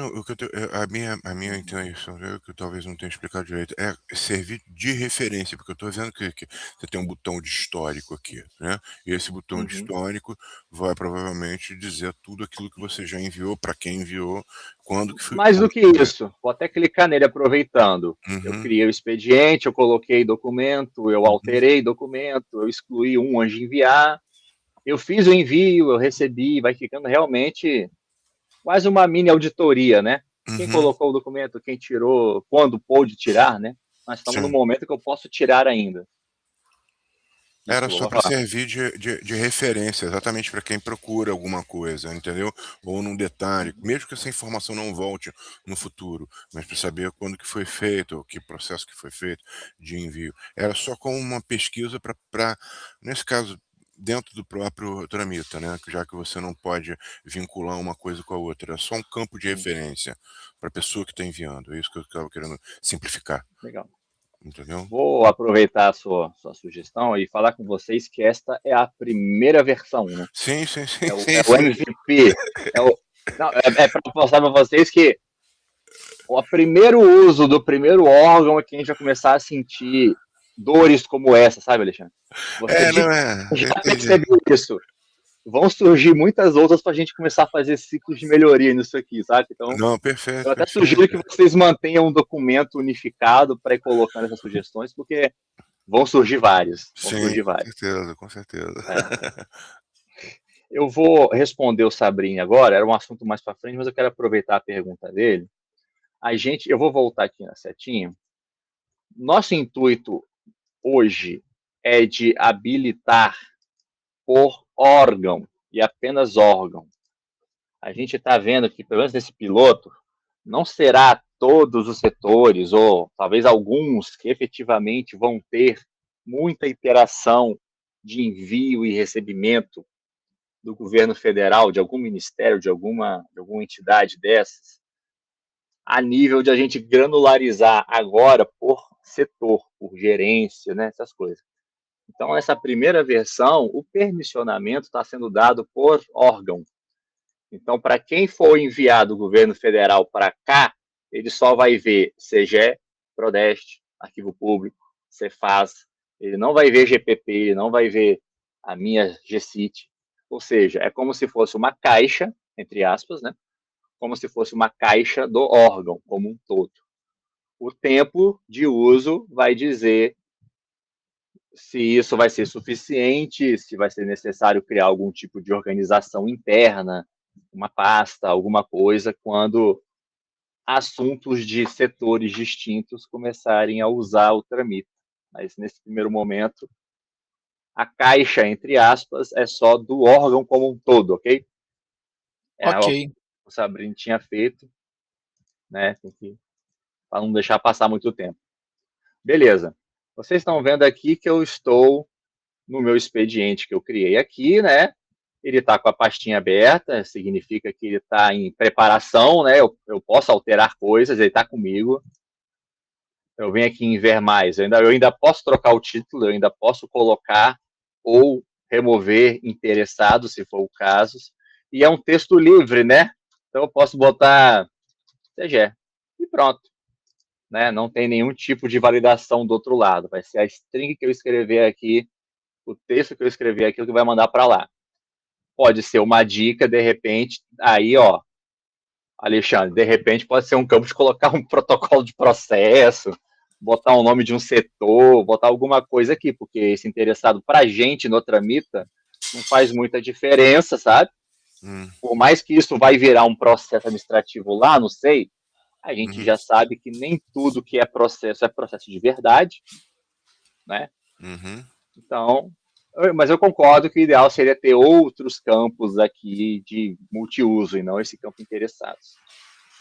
a minha intenção, que eu talvez não tenha explicado direito, é servir de referência, porque eu estou vendo que você tem um botão de histórico aqui, né? E esse botão de histórico vai provavelmente dizer tudo aquilo que você já enviou, para quem enviou, quando que foi.
Mais do que isso, vou até clicar nele aproveitando. Eu
Uhum,
criei o expediente, eu coloquei documento, eu alterei documento, eu excluí um antes de enviar, eu fiz o envio, eu recebi, vai ficando realmente quase uma mini auditoria, né? Quem
uhum,
colocou o documento, quem tirou, quando pôde tirar, né? Nós estamos no
sim.
momento que eu posso tirar ainda.
Era
Desculpa,
só
vou
para
falar.
servir de referência, exatamente para quem procura alguma coisa, entendeu? Ou num detalhe, mesmo que essa informação não volte no futuro, mas para saber quando que foi feito, ou que processo que foi feito de envio. Era só como uma pesquisa para, nesse caso, dentro do próprio Tramita, né? Já que você não pode vincular uma coisa com a outra, é só um campo de
Sim,
referência para a pessoa que está enviando. É isso que eu estava querendo simplificar,
legal.
entendeu?
Vou aproveitar a sua sugestão e falar com vocês que esta é a primeira versão, né?
Sim, sim, sim,
É
sim,
o
sim.
MVP. Não, é para mostrar para vocês que o primeiro uso do primeiro órgão é que a gente vai começar a sentir dores como essa, sabe, Alexandre? Você
Não é, eu
já
entendi.
percebeu isso. Vão surgir muitas outras para a gente começar a fazer ciclos de melhoria nisso aqui, sabe? Então,
Não,
eu
perfeito,
até
perfeito.
sugiro que vocês mantenham um documento unificado para ir colocando essas sugestões, porque vão surgir vários. Vão
Sim,
surgir
com
vários.
certeza, com certeza.
É. Eu vou responder o Sabrini agora, era um assunto mais para frente, mas eu quero aproveitar a pergunta dele. Eu vou voltar aqui na setinha. Nosso intuito hoje é de habilitar por órgão e apenas órgão. A gente está vendo que, pelo menos nesse piloto, não será todos os setores, ou talvez alguns, que efetivamente vão ter muita interação de envio e recebimento do governo federal, de algum ministério, de alguma entidade dessas, a nível de a gente granularizar agora por setor, por gerência, né, essas coisas. Então, nessa primeira versão, o permissionamento está sendo dado por órgão. Então, para quem for enviado do governo federal para cá, ele só vai ver CGE, Prodeste, Arquivo Público, Cefaz, ele não vai ver GPP, ele não vai ver a minha GCIT. Ou seja, é como se fosse uma caixa, entre aspas, né? Como se fosse uma caixa do órgão como um todo. O tempo de uso vai dizer se isso vai ser suficiente, se vai ser necessário criar algum tipo de organização interna, uma pasta, alguma coisa, quando assuntos de setores distintos começarem a usar o Tramita. Mas nesse primeiro momento, a caixa, entre aspas, é só do órgão como um todo, ok? É
Ok.
o que o Sabrini tinha feito, né? Para não deixar passar muito tempo. Beleza. Vocês estão vendo aqui que eu estou no meu expediente que eu criei aqui, né? Ele está com a pastinha aberta, significa que ele está em preparação, né? Eu posso alterar coisas, ele está comigo. Eu venho aqui em ver mais, eu ainda posso trocar o título, eu ainda posso colocar ou remover interessado, se for o caso. E é um texto livre, né? Então eu posso botar CGE e pronto. Né? Não tem nenhum tipo de validação do outro lado. Vai ser a string que eu escrever aqui, o texto que eu escrever aqui, o que vai mandar para lá. Pode ser uma dica, de repente, aí, ó, Alexandre, de repente pode ser um campo de colocar um protocolo de processo, botar o nome de um setor, botar alguma coisa aqui, porque esse interessado para a gente no Tramita não faz muita diferença, sabe? Por mais que isso vai virar um processo administrativo lá, não sei, a gente
Uhum,
já sabe que nem tudo que é processo de verdade, né?
uhum.
Então, mas eu concordo que o ideal seria ter outros campos aqui de multiuso e não esse campo interessados.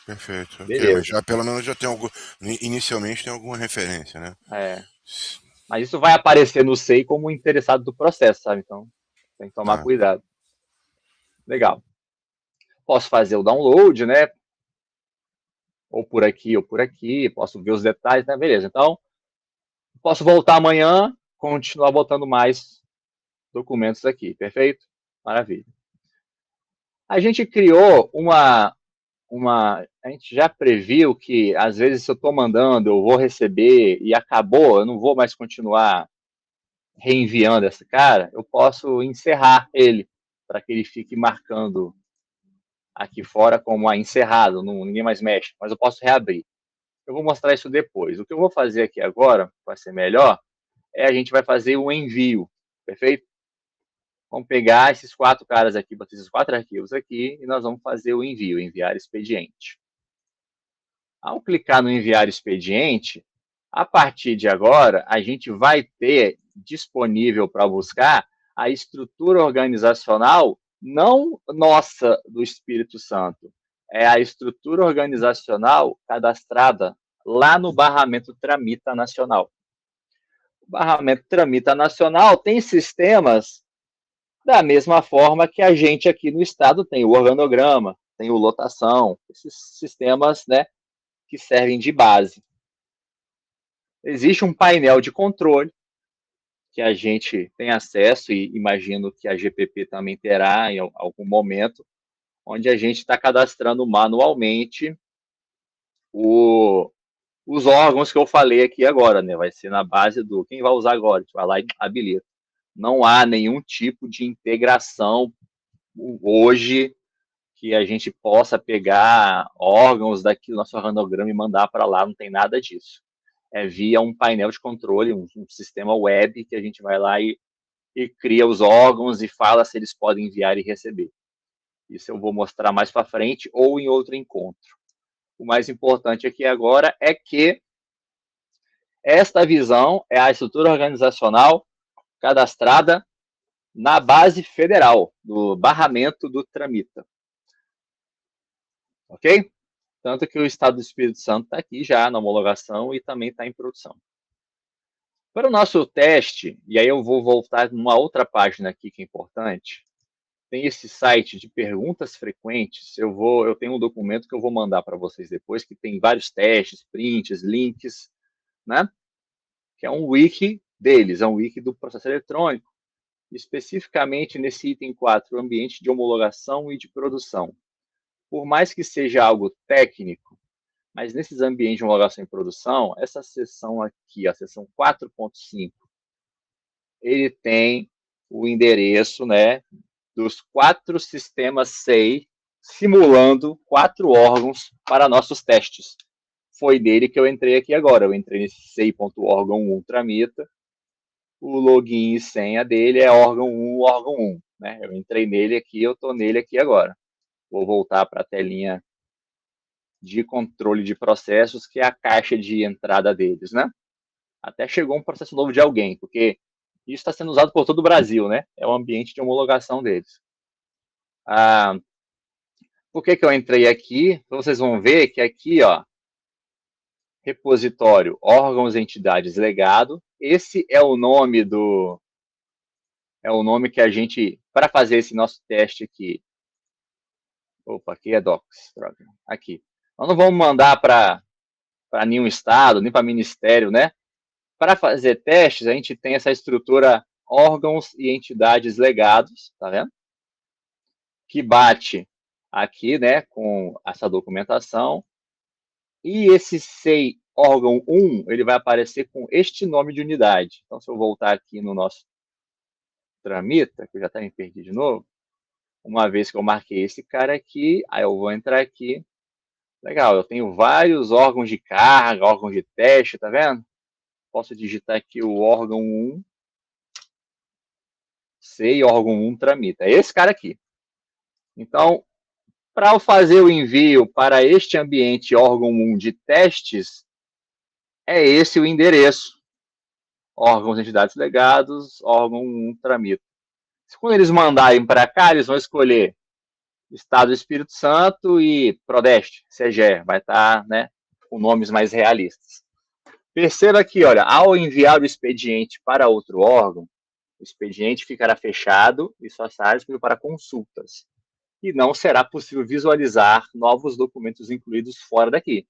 Perfeito. Ok, mas
Beleza.
já pelo menos já tem algo. Inicialmente tem alguma referência, né?
É, mas isso vai aparecer no SEI como interessado do processo, sabe? Então, tem que tomar
Tá.
cuidado. Legal. Posso fazer o download, né? Ou por aqui. Posso ver os detalhes, né? Beleza. Então, posso voltar amanhã, continuar botando mais documentos aqui, perfeito? Maravilha. A gente criou a gente já previu que, às vezes, se eu estou mandando, eu vou receber e acabou, eu não vou mais continuar reenviando esse cara, eu posso encerrar ele, para que ele fique marcando aqui fora como encerrado, ninguém mais mexe, mas eu posso reabrir. Eu vou mostrar isso depois. O que eu vou fazer aqui agora, para ser melhor, a gente vai fazer o envio, perfeito? Vamos pegar esses 4 caras aqui, botar esses 4 arquivos aqui, e nós vamos fazer o envio, enviar expediente. Ao clicar no enviar expediente, a partir de agora, a gente vai ter disponível para buscar a estrutura organizacional, não nossa do Espírito Santo, é a estrutura organizacional cadastrada lá no barramento Tramita Nacional. O barramento Tramita Nacional tem sistemas da mesma forma que a gente aqui no estado tem o organograma, tem o lotação, esses sistemas, né, que servem de base. Existe um painel de controle que a gente tem acesso, e imagino que a GPP também terá em algum momento, onde a gente está cadastrando manualmente os órgãos que eu falei aqui agora, né? Vai ser na base do quem vai usar agora, a gente vai lá e habilita. Não há nenhum tipo de integração hoje que a gente possa pegar órgãos daqui do nosso organograma e mandar para lá, não tem nada disso. É via um painel de controle, um sistema web, que a gente vai lá e cria os órgãos e fala se eles podem enviar e receber. Isso eu vou mostrar mais para frente ou em outro encontro. O mais importante aqui agora é que esta visão é a estrutura organizacional cadastrada na base federal do barramento do Tramita. Ok? Tanto que o Estado do Espírito Santo está aqui já na homologação e também está em produção. Para o nosso teste, e aí eu vou voltar numa outra página aqui que é importante, tem esse site de perguntas frequentes, eu tenho um documento que eu vou mandar para vocês depois, que tem vários testes, prints, links, né? Que é um wiki deles, é um wiki do processo eletrônico, especificamente nesse item 4, ambiente de homologação e de produção. Por mais que seja algo técnico, mas nesses ambientes de homologação e produção, essa seção aqui, a seção 4.5, ele tem o endereço, né, dos 4 sistemas SEI, simulando 4 órgãos para nossos testes. Foi dele que eu entrei aqui agora. Eu entrei nesse sei.órgão1 Tramita. O login e senha dele é órgão 1, órgão 1. Né? Eu entrei nele aqui, eu estou nele aqui agora. Vou voltar para a telinha de controle de processos, que é a caixa de entrada deles, né? Até chegou um processo novo de alguém, porque isso está sendo usado por todo o Brasil, né? É o ambiente de homologação deles. Por que eu entrei aqui? Vocês vão ver que aqui, ó, repositório, órgãos, entidades, legado. Esse é o nome que a gente, para fazer esse nosso teste aqui. Opa, aqui é Docs, droga. Aqui. Nós não vamos mandar para nenhum estado, nem para ministério, né? Para fazer testes, a gente tem essa estrutura órgãos e entidades legados, tá vendo? Que bate aqui, né, com essa documentação. E esse SEI órgão 1, ele vai aparecer com este nome de unidade. Então, se eu voltar aqui no nosso Tramita, que eu já até me perdi de novo, uma vez que eu marquei esse cara aqui, aí eu vou entrar aqui. Legal, eu tenho vários órgãos de carga, órgãos de teste, tá vendo? Posso digitar aqui o órgão 1, SEI órgão 1 Tramita. É esse cara aqui. Então, para eu fazer o envio para este ambiente órgão 1 de testes, é esse o endereço. Órgãos, entidades legados, órgão 1 Tramita. Quando eles mandarem para cá, eles vão escolher Estado do Espírito Santo e Prodeste, CEGE, vai estar, né, com nomes mais realistas. Perceba aqui, olha, ao enviar o expediente para outro órgão, o expediente ficará fechado e só será disponível para consultas. E não será possível visualizar novos documentos incluídos fora daqui,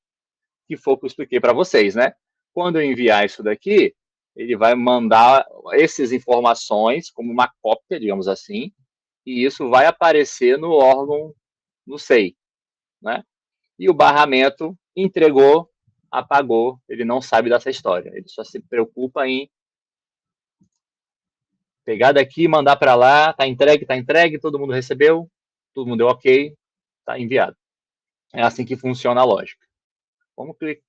que foi o que eu expliquei para vocês, né? Quando eu enviar isso daqui, ele vai mandar essas informações como uma cópia, digamos assim, e isso vai aparecer no órgão, no SEI, né? E o barramento entregou, apagou, ele não sabe dessa história, ele só se preocupa em pegar daqui e mandar para lá, tá entregue, todo mundo recebeu, todo mundo deu ok, tá enviado. É assim que funciona a lógica. Como que...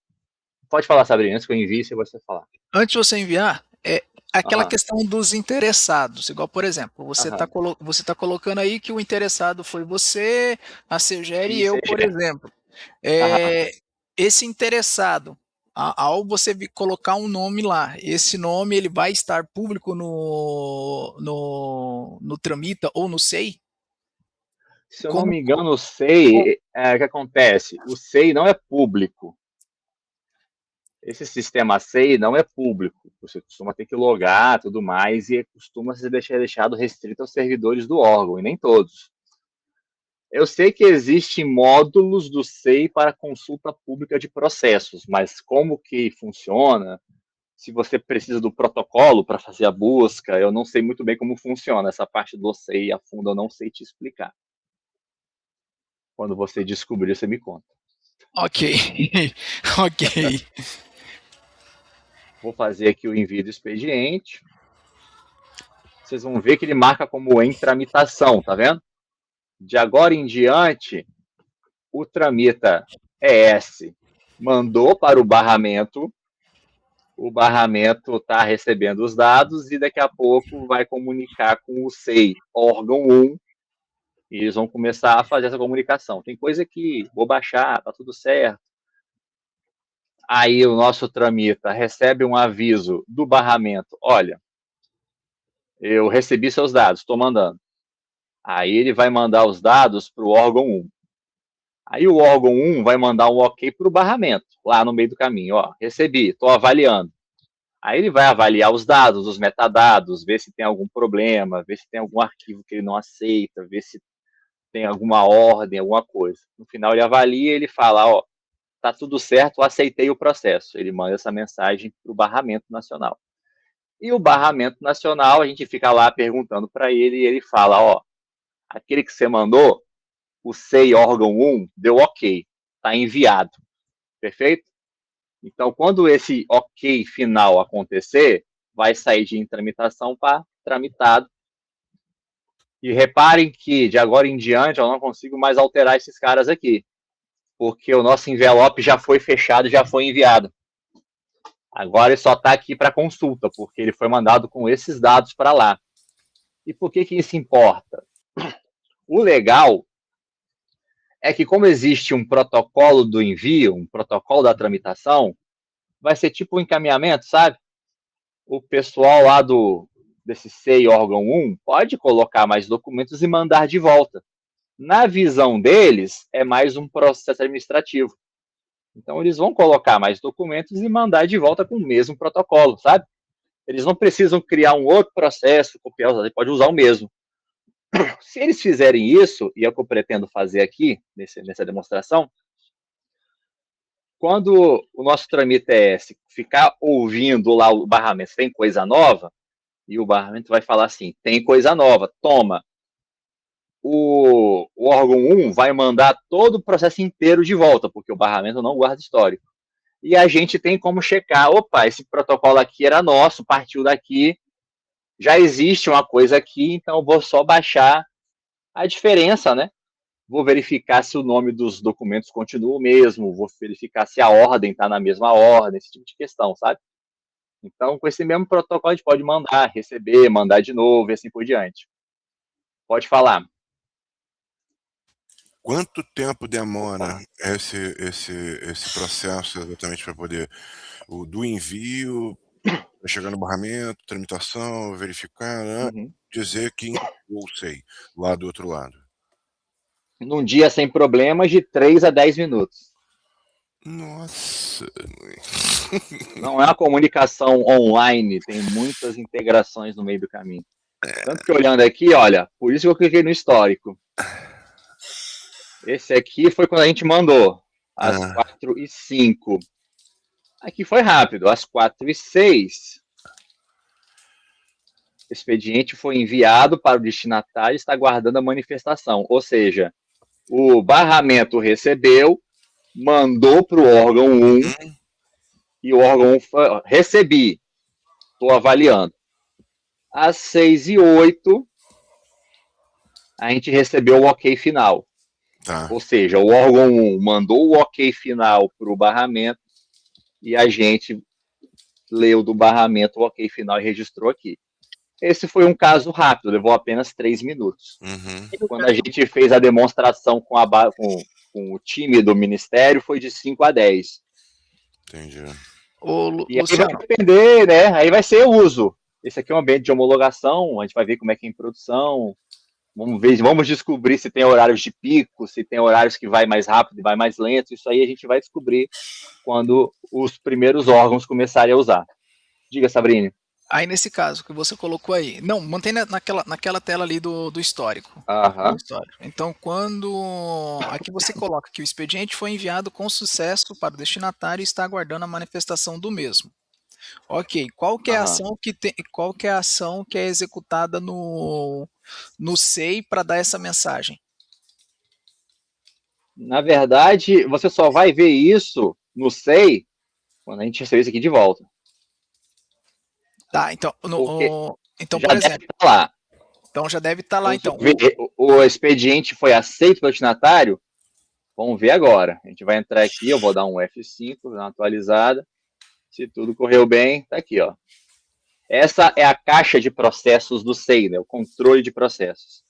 Pode falar, Sabrina, antes que eu envie, se você falar.
Antes de você enviar, é aquela
Aham,
questão dos interessados. Igual, por exemplo, você está
aham.
colocando aí que o interessado foi você, a Segere e eu, por
ICG.
exemplo.
Aham.
Esse interessado, ao você colocar um nome lá, esse nome ele vai estar público no Tramita ou no SEI?
Se eu não
Como,
me engano, o
co-
SEI, o que acontece? O SEI não é público. Esse sistema SEI não é público. Você costuma ter que logar, tudo mais, e costuma ser deixado restrito aos servidores do órgão, e nem todos. Eu sei que existem módulos do SEI para consulta pública de processos, mas como que funciona? Se você precisa do protocolo para fazer a busca, eu não sei muito bem como funciona. Essa parte do SEI a fundo eu não sei te explicar. Quando você descobrir, você me conta.
ok, ok.
Vou fazer aqui o envio do expediente. Vocês vão ver que ele marca como em tramitação, tá vendo? De agora em diante, o Tramita ES mandou para o barramento está recebendo os dados e daqui a pouco vai comunicar com o SEI, órgão 1, e eles vão começar a fazer essa comunicação. Tem coisa que vou baixar, tá tudo certo. Aí o nosso Tramita recebe um aviso do barramento, olha, eu recebi seus dados, estou mandando. Aí ele vai mandar os dados para o órgão 1. Aí o órgão 1 vai mandar um ok para o barramento, lá no meio do caminho. Ó, recebi, estou avaliando. Aí ele vai avaliar os dados, os metadados, ver se tem algum problema, ver se tem algum arquivo que ele não aceita, ver se tem alguma ordem, alguma coisa. No final ele avalia e ele fala, ó, tá tudo certo, aceitei o processo. Ele manda essa mensagem para o barramento nacional. E o barramento nacional, a gente fica lá perguntando para ele e ele fala, ó, aquele que você mandou, o SEI órgão 1 deu ok, está enviado, perfeito? Então, quando esse ok final acontecer, vai sair de intramitação para tramitado. E reparem que, de agora em diante, eu não consigo mais alterar esses caras aqui, porque o nosso envelope já foi fechado, já foi enviado. Agora ele só está aqui para consulta, porque ele foi mandado com esses dados para lá. E por que isso importa? O legal é que, como existe um protocolo do envio, um protocolo da tramitação, vai ser tipo um encaminhamento, sabe? O pessoal lá desse SEI órgão 1 pode colocar mais documentos e mandar de volta. Na visão deles, é mais um processo administrativo. Então, eles vão colocar mais documentos e mandar de volta com o mesmo protocolo, sabe? Eles não precisam criar um outro processo, copiar, eles podem usar o mesmo. Se eles fizerem isso, e é o que eu pretendo fazer aqui, nessa demonstração, quando o nosso Tramita ES ficar ouvindo lá o barramento, tem coisa nova, e o barramento vai falar assim, tem coisa nova, toma. O órgão 1 vai mandar todo o processo inteiro de volta, porque o barramento não guarda histórico. E a gente tem como checar, opa, esse protocolo aqui era nosso, partiu daqui, já existe uma coisa aqui, então eu vou só baixar a diferença, né? Vou verificar se o nome dos documentos continua o mesmo, vou verificar se a ordem está na mesma ordem, esse tipo de questão, sabe? Então, com esse mesmo protocolo, a gente pode mandar, receber, mandar de novo e assim por diante. Pode falar.
Quanto tempo demora esse processo exatamente para poder, do envio, chegar no barramento, tramitação, verificar, né,
Uhum.
dizer que eu sei, lá do outro lado?
Num dia sem problemas, de 3 a 10 minutos.
Nossa.
Não é uma comunicação online, tem muitas integrações no meio do caminho. Tanto que olhando aqui, olha, por isso que eu cliquei no histórico. Esse aqui foi quando a gente mandou, às
Ah,
4h05. Aqui foi rápido, às 4h06. expediente foi enviado para o destinatário e está aguardando a manifestação. Ou seja, o barramento recebeu, mandou para o órgão 1 e o órgão 1 recebi, estou avaliando. Às 6h08, a gente recebeu o ok final.
Tá.
Ou seja, o órgão 1 mandou o ok final para o barramento e a gente leu do barramento o ok final e registrou aqui. Esse foi um caso rápido, levou apenas 3 minutos.
Uhum.
Quando a gente fez a demonstração com o time do Ministério, foi de 5 a 10.
Entendi.
E aí
Luciano,
vai depender, né? Aí vai ser o uso. Esse aqui é um ambiente de homologação, a gente vai ver como é que é em produção. Vamos descobrir se tem horários de pico, se tem horários que vai mais rápido e vai mais lento. Isso aí a gente vai descobrir quando os primeiros órgãos começarem a usar. Diga, Sabrina.
aí nesse caso que você colocou aí, não, mantém naquela tela ali do histórico.
Aham.
Então, quando aqui você coloca que o expediente foi enviado com sucesso para o destinatário e está aguardando a manifestação do mesmo. Ok, qual que é a
Aham.
ação qual que é a ação que é executada no SEI para dar essa mensagem?
Na verdade, você só vai ver isso no SEI quando a gente receber isso aqui de volta.
Tá, então,
Porque
então
já
por
deve
exemplo,
estar lá.
então já deve estar lá,
Vamos
então.
ver, o expediente foi aceito pelo destinatário? Vamos ver agora. A gente vai entrar aqui, eu vou dar um F5, dar uma atualizada. Se tudo correu bem, tá aqui, ó. Essa é a caixa de processos do SEI, né? O controle de processos.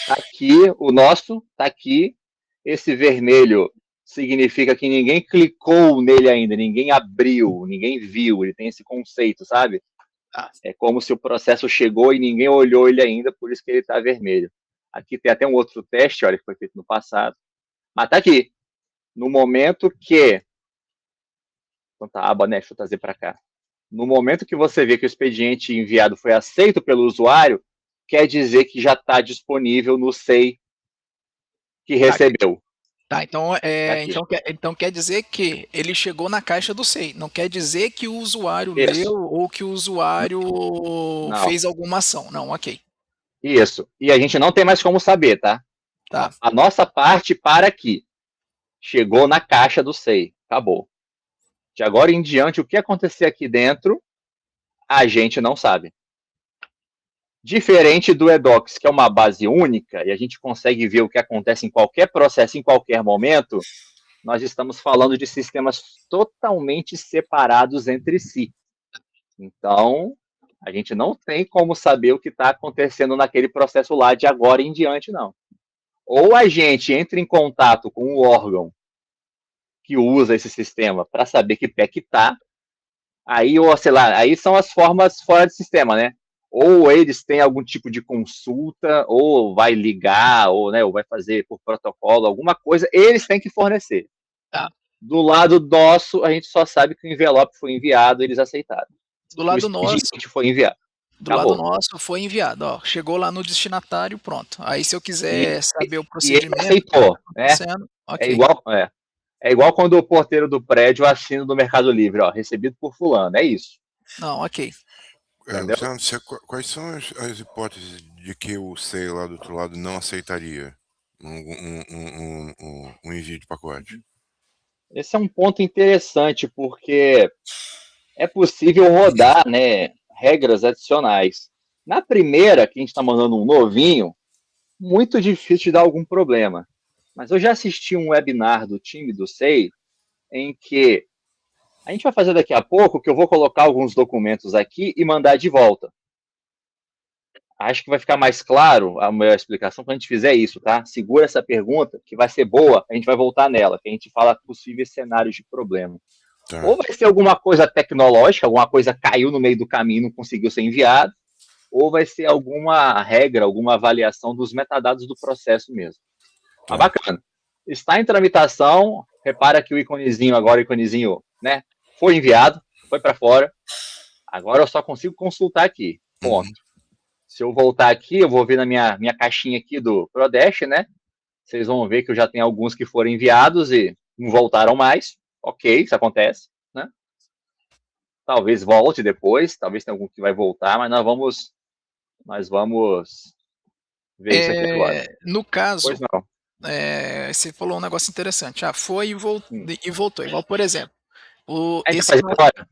Tá aqui, o nosso tá aqui. Esse vermelho significa que ninguém clicou nele ainda, ninguém abriu, ninguém viu. Ele tem esse conceito, sabe?
Ah,
É como se o processo chegou e ninguém olhou ele ainda, por isso que ele está vermelho. Aqui tem até um outro teste, olha, que foi feito no passado. Mas tá aqui. No momento que... Então tá, aba, né? Deixa eu trazer para cá. No momento que você vê que o expediente enviado foi aceito pelo usuário, quer dizer que já está disponível no SEI que recebeu.
tá, então,
Tá aqui.
então quer dizer que ele chegou na caixa do SEI. Não quer dizer que o usuário
Isso.
leu ou que o usuário
Não.
fez alguma ação. Não, ok.
Isso. E a gente não tem mais como saber, tá?
Tá.
A nossa parte para aqui. Chegou na caixa do SEI. Acabou. De agora em diante, o que acontecer aqui dentro, a gente não sabe. Diferente do eDocs, que é uma base única, e a gente consegue ver o que acontece em qualquer processo, em qualquer momento, nós estamos falando de sistemas totalmente separados entre si. Então, a gente não tem como saber o que está acontecendo naquele processo lá de agora em diante, não. Ou a gente entra em contato com o órgão que usa esse sistema para saber que pé que tá, aí, ou sei lá, aí são as formas fora de sistema, né? Ou eles têm algum tipo de consulta, ou vai ligar, ou, né, ou vai fazer por protocolo, alguma coisa, eles têm que fornecer.
Tá.
Do lado nosso, a gente só sabe que o envelope foi enviado, eles aceitaram.
Do
O
lado nosso,
expediente foi enviado.
do lado
Acabou.
nosso foi enviado, ó, chegou lá no destinatário, pronto. Aí se eu quiser saber o
E ele
procedimento, o que está
aceitou, né?
acontecendo,
É
ok.
igual, é igual quando o porteiro do prédio assina do Mercado Livre, ó, recebido por fulano, é isso.
Não, ok.
Entendeu?
Luciano, quais são as hipóteses de que o SEI lá do outro lado não aceitaria um envio de pacote?
Esse é um ponto interessante, porque é possível rodar, né, regras adicionais. Na primeira, que a gente está mandando um novinho, muito difícil de dar algum problema. Mas eu já assisti um webinar do time do SEI, em que a gente vai fazer daqui a pouco, que eu vou colocar alguns documentos aqui e mandar de volta. Acho que vai ficar mais claro a minha explicação quando a gente fizer isso, tá? Segura essa pergunta, que vai ser boa, a gente vai voltar nela, que a gente fala possíveis cenários de problema.
Tá.
Ou vai ser alguma coisa tecnológica, alguma coisa caiu no meio do caminho e não conseguiu ser enviado, ou vai ser alguma regra, alguma avaliação dos metadados do processo mesmo. Mas bacana. Está em tramitação, repara que o iconezinho agora, o iconezinho, né, foi enviado, foi para fora. Agora eu só consigo consultar aqui, ponto. Se eu voltar aqui, eu vou ver na minha caixinha aqui do Prodash, né? Vocês vão ver que eu já tenho alguns que foram enviados e não voltaram mais. Ok, isso acontece, né? Talvez volte depois, talvez tenha algum que vai voltar, mas nós vamos nós vamos ver isso aqui agora.
No caso,
Pois não.
você falou um negócio interessante. Foi e
Hum.
voltou. Igual, por exemplo,
A gente
esse.
vai fazer agora.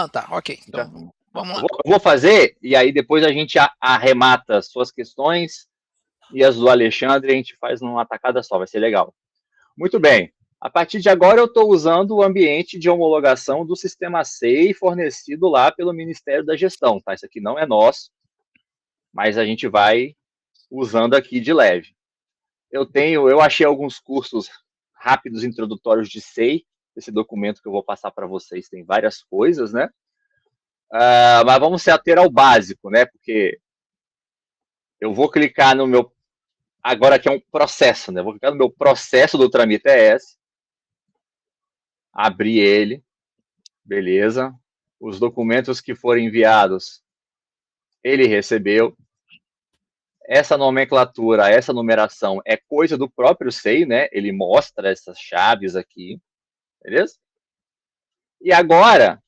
Tá, ok.
Já.
Então, vamos
Eu
lá.
vou fazer, e aí depois a gente arremata as suas questões e as do Alexandre, a gente faz numa tacada só, vai ser legal. Muito bem. A partir de agora eu estou usando o ambiente de homologação do sistema SEI fornecido lá pelo Ministério da Gestão, tá? Isso aqui não é nosso, mas a gente vai usando aqui de leve. Eu achei alguns cursos rápidos introdutórios de SEI, esse documento que eu vou passar para vocês tem várias coisas, né? Mas vamos se ater ao básico, né? Porque eu vou clicar no meu... Agora aqui é um processo, né? Eu vou clicar no meu processo do Tramita ES, abrir ele, beleza. Os documentos que foram enviados, ele recebeu. Essa nomenclatura, essa numeração é coisa do próprio SEI, né? Ele mostra essas chaves aqui, beleza? E agora,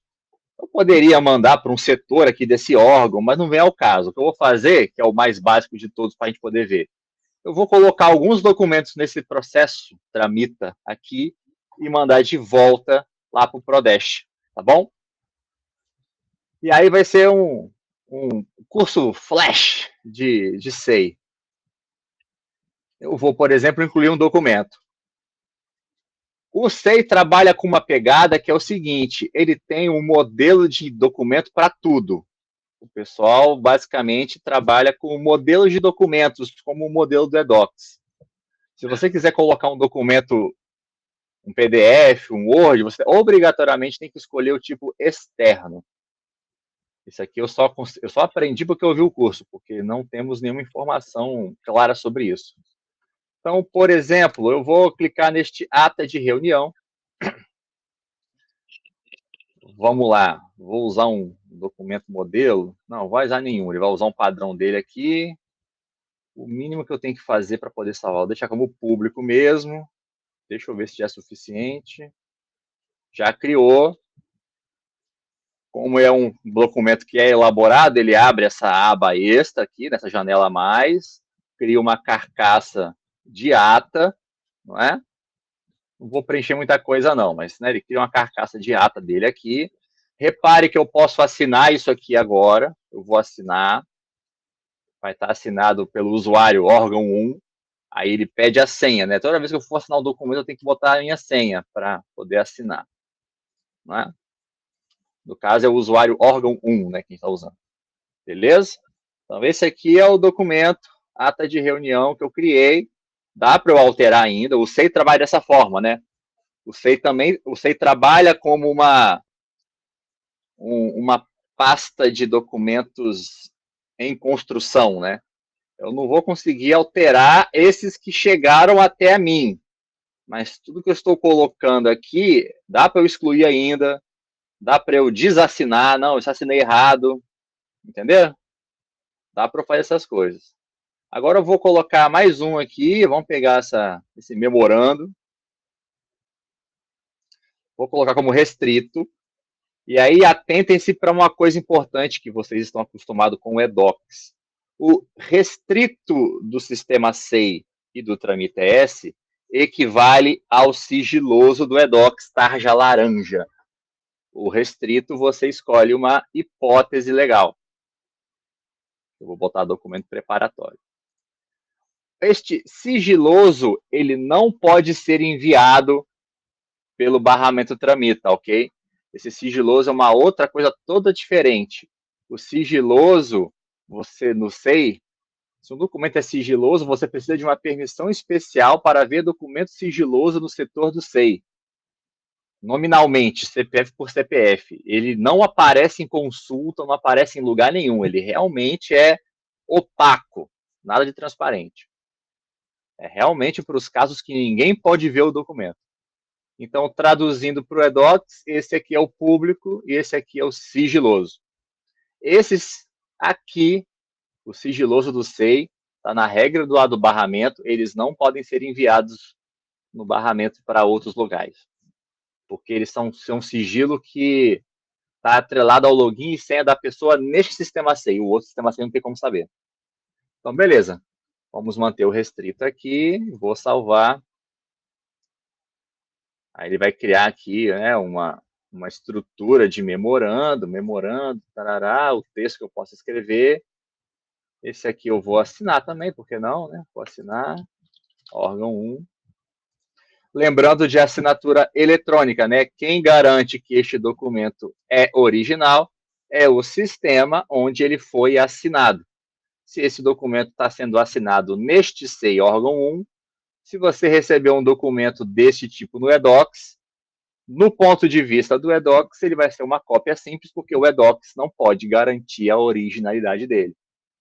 eu poderia mandar para um setor aqui desse órgão, mas não vem ao caso. O que eu vou fazer, que é o mais básico de todos para a gente poder ver, eu vou colocar alguns documentos nesse processo, tramita aqui, e mandar de volta lá para o Prodeste, tá bom? E aí vai ser um curso flash de SEI. Eu vou, por exemplo, incluir um documento. O SEI trabalha com uma pegada que é o seguinte, ele tem um modelo de documento para tudo. O pessoal, basicamente, trabalha com modelos de documentos, como o modelo do eDocs. Se você quiser colocar um documento, um PDF, um Word, você obrigatoriamente tem que escolher o tipo externo. Isso aqui eu só aprendi porque eu vi o curso, porque não temos nenhuma informação clara sobre isso. Então, por exemplo, eu vou clicar neste ata de reunião. Vamos lá, vou usar um documento modelo. Não vai usar nenhum, ele vai usar um padrão dele aqui. O mínimo que eu tenho que fazer para poder salvar, vou deixar como público mesmo. Deixa eu ver se já é suficiente. Já criou. Como é um documento que é elaborado, ele abre essa aba extra aqui, nessa janela a mais, cria uma carcaça de ata, não é? Não vou preencher muita coisa não, mas né, ele cria uma carcaça de ata dele aqui. Repare que eu posso assinar isso aqui agora, eu vou assinar, vai estar assinado pelo usuário órgão 1, aí ele pede a senha, né? Toda vez que eu for assinar um documento, eu tenho que botar a minha senha para poder assinar, não é? No caso, é o usuário órgão 1, né, quem está usando. Beleza? Então, esse aqui é o documento, ata de reunião que eu criei. Dá para eu alterar ainda. O SEI trabalha dessa forma, né? O SEI trabalha como uma pasta de documentos em construção, né? Eu não vou conseguir alterar esses que chegaram até a mim. Mas tudo que eu estou colocando aqui, dá para eu excluir ainda, dá para eu desassinar, não, eu assinei errado, entendeu? Dá para eu fazer essas coisas. Agora eu vou colocar mais um aqui, vamos pegar esse memorando, vou colocar como restrito, e aí atentem-se para uma coisa importante que vocês estão acostumados com o eDocs. O restrito do sistema SEI e do Tramita ES equivale ao sigiloso do eDocs tarja laranja. O restrito, você escolhe uma hipótese legal. Eu vou botar documento preparatório. Este sigiloso, ele não pode ser enviado pelo barramento Tramita, ok? Esse sigiloso é uma outra coisa toda diferente. O sigiloso, você no SEI, se um documento é sigiloso, você precisa de uma permissão especial para ver documento sigiloso no setor do SEI. Nominalmente, CPF por CPF. Ele não aparece em consulta, não aparece em lugar nenhum. Ele realmente é opaco, nada de transparente. É realmente para os casos que ninguém pode ver o documento. Então, traduzindo para o eDocs, esse aqui é o público e esse aqui é o sigiloso. Esses aqui, o sigiloso do SEI, está na regra do lado do barramento, eles não podem ser enviados no barramento para outros lugares. Porque eles são um sigilo que Está atrelado ao login e senha da pessoa neste sistema C. O outro sistema C não tem como saber. Então, beleza. Vamos manter o restrito aqui. Vou salvar. Aí ele vai criar aqui, né, uma estrutura de memorando, tarará, o texto que eu posso escrever. Esse aqui eu vou assinar também, por que não, né? Vou assinar, órgão 1. Lembrando de assinatura eletrônica, né? Quem garante que este documento é original é o sistema onde ele foi assinado. Se esse documento está sendo assinado neste SEI órgão 1, se você recebeu um documento deste tipo no eDocs, no ponto de vista do eDocs, ele vai ser uma cópia simples, porque o eDocs não pode garantir a originalidade dele.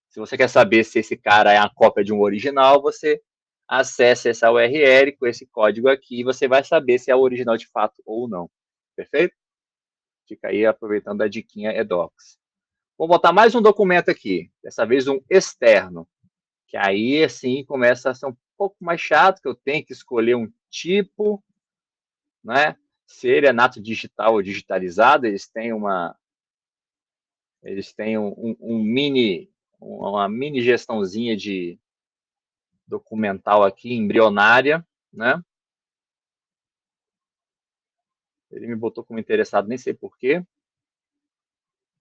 Se você quer saber se esse cara é a cópia de um original, você acessa essa URL com esse código aqui e você vai saber se é o original de fato ou não. Perfeito? Fica aí aproveitando a diquinha eDocs. Vou botar mais um documento aqui, dessa vez um externo, que aí, assim, começa a ser um pouco mais chato, que eu tenho que escolher um tipo, né? Se ele é nato digital ou digitalizado, eles têm uma uma mini gestãozinha de documental aqui, embrionária, né? Ele me botou como interessado, nem sei porquê.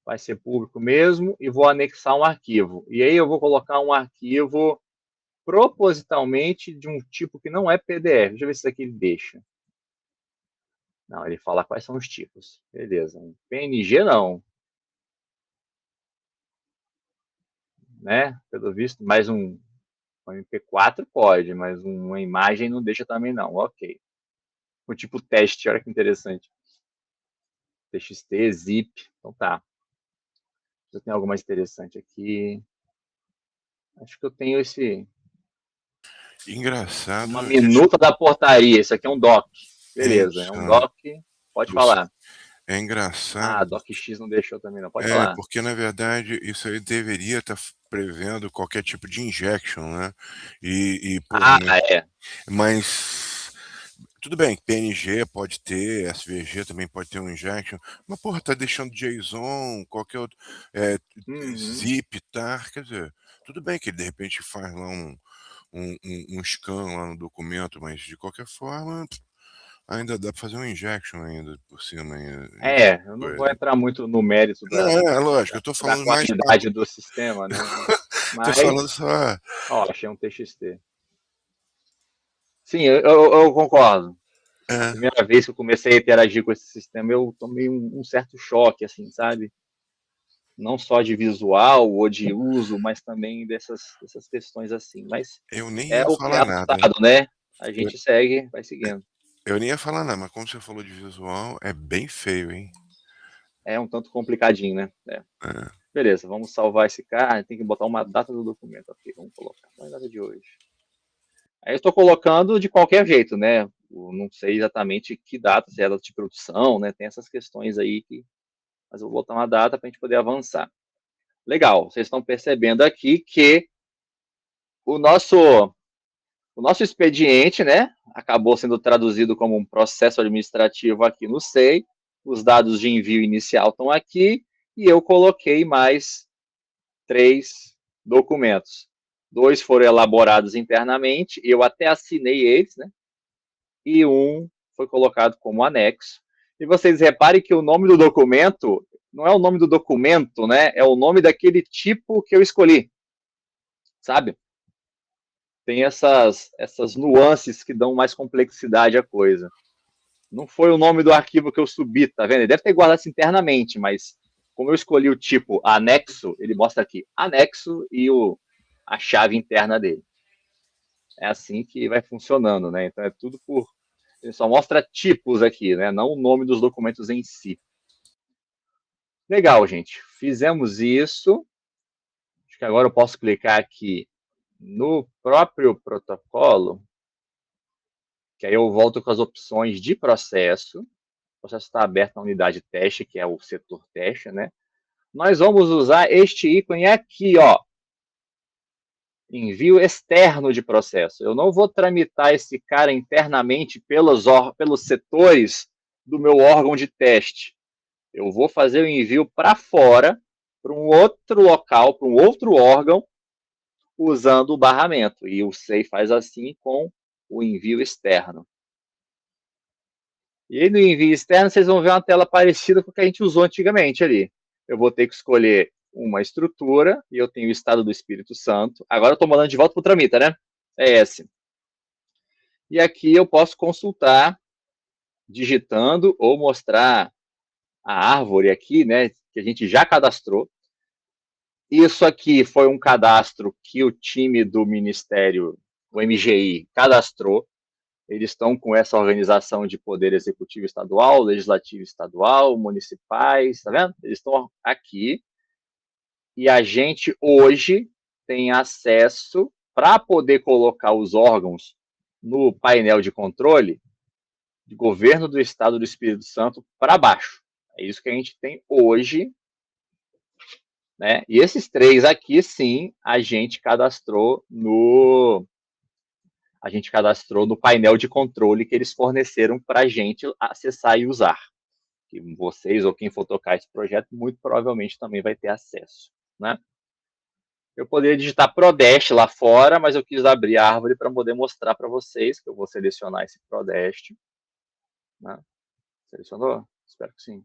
Vai ser público mesmo, e vou anexar um arquivo. E aí eu vou colocar um arquivo propositalmente de um tipo que não é PDF. Deixa eu ver se isso aqui ele deixa. Não, ele fala quais são os tipos. Beleza. Um PNG não. Né? Pelo visto, mais um MP4 pode, mas uma imagem não deixa também não. Ok. O tipo teste, olha que interessante. TXT, zip. Então tá. Já tem algo mais interessante aqui. Acho que eu tenho esse...
Engraçado.
Uma minuta da portaria. Esse aqui é um doc. Beleza,
Isso.
é um doc. Pode falar.
É engraçado.
DocX não deixou também não. Pode falar.
Porque, na verdade, isso aí deveria estar prevendo qualquer tipo de injection, né? Né?
É.
Mas, tudo bem, PNG pode ter, SVG também pode ter um injection, mas, porra, tá deixando JSON, qualquer outro, zip, tar, quer dizer, tudo bem que ele, de repente, faz lá um scan lá no documento, mas, de qualquer forma... Ainda dá para fazer um injection ainda por cima.
Eu não vou entrar muito no mérito
lógico, eu tô falando
da qualidade do sistema, né? Mas,
tô falando só...
achei um TXT. Sim, eu concordo. A primeira vez que eu comecei a interagir com esse sistema, eu tomei um certo choque, assim, sabe? Não só de visual ou de uso, mas também dessas questões assim. Mas
eu nem ia
o que é
falar nada,
adotado, né? A gente segue, vai seguindo.
Eu nem ia falar nada, mas como você falou de visual, é bem feio, hein?
É um tanto complicadinho, né? Beleza, vamos salvar esse cara. Tem que botar uma data do documento aqui. Vamos colocar a data de hoje. Aí eu estou colocando de qualquer jeito, né? Eu não sei exatamente que data, se é data de produção, né? Tem essas questões aí que... Mas eu vou botar uma data para a gente poder avançar. Legal, vocês estão percebendo aqui que o nosso expediente, né, acabou sendo traduzido como um processo administrativo aqui no SEI, os dados de envio inicial estão aqui, e eu coloquei mais 3 documentos. 2 foram elaborados internamente, eu até assinei eles, né, e um foi colocado como anexo. E vocês reparem que o nome do documento não é o nome do documento, né, é o nome daquele tipo que eu escolhi, sabe? Tem essas nuances que dão mais complexidade à coisa. Não foi o nome do arquivo que eu subi, tá vendo? Ele deve ter guardado isso internamente, mas como eu escolhi o tipo anexo, ele mostra aqui anexo e a chave interna dele. É assim que vai funcionando, né? Então é tudo por... Ele só mostra tipos aqui, né? Não o nome dos documentos em si. Legal, gente. Fizemos isso. Acho que agora eu posso clicar aqui no próprio protocolo, que aí eu volto com as opções de processo. O processo está aberto na unidade teste, que é o setor teste, né? Nós vamos usar este ícone aqui, ó. Envio externo de processo. Eu não vou tramitar esse cara internamente pelos setores do meu órgão de teste. Eu vou fazer o envio para fora, para um outro local, para um outro órgão, usando o barramento. E o SEI faz assim com o envio externo. E aí no envio externo vocês vão ver uma tela parecida com o que a gente usou antigamente ali. Eu vou ter que escolher uma estrutura, e eu tenho o estado do Espírito Santo. Agora eu estou mandando de volta para o Tramita, né? É esse. E aqui eu posso consultar, digitando, ou mostrar a árvore aqui, né, que a gente já cadastrou. Isso aqui foi um cadastro que o time do Ministério, o MGI, cadastrou. Eles estão com essa organização de poder executivo estadual, legislativo estadual, municipais, tá vendo? Eles estão aqui. E a gente hoje tem acesso para poder colocar os órgãos no painel de controle de governo do Estado do Espírito Santo para baixo. É isso que a gente tem hoje, né? E esses 3 aqui, sim, a gente cadastrou no painel de controle que eles forneceram para a gente acessar e usar. Que vocês ou quem for tocar esse projeto, muito provavelmente também vai ter acesso, né? Eu poderia digitar Prodeste lá fora, mas eu quis abrir a árvore para poder mostrar para vocês que eu vou selecionar esse Prodeste. Né? Selecionou? Espero que sim.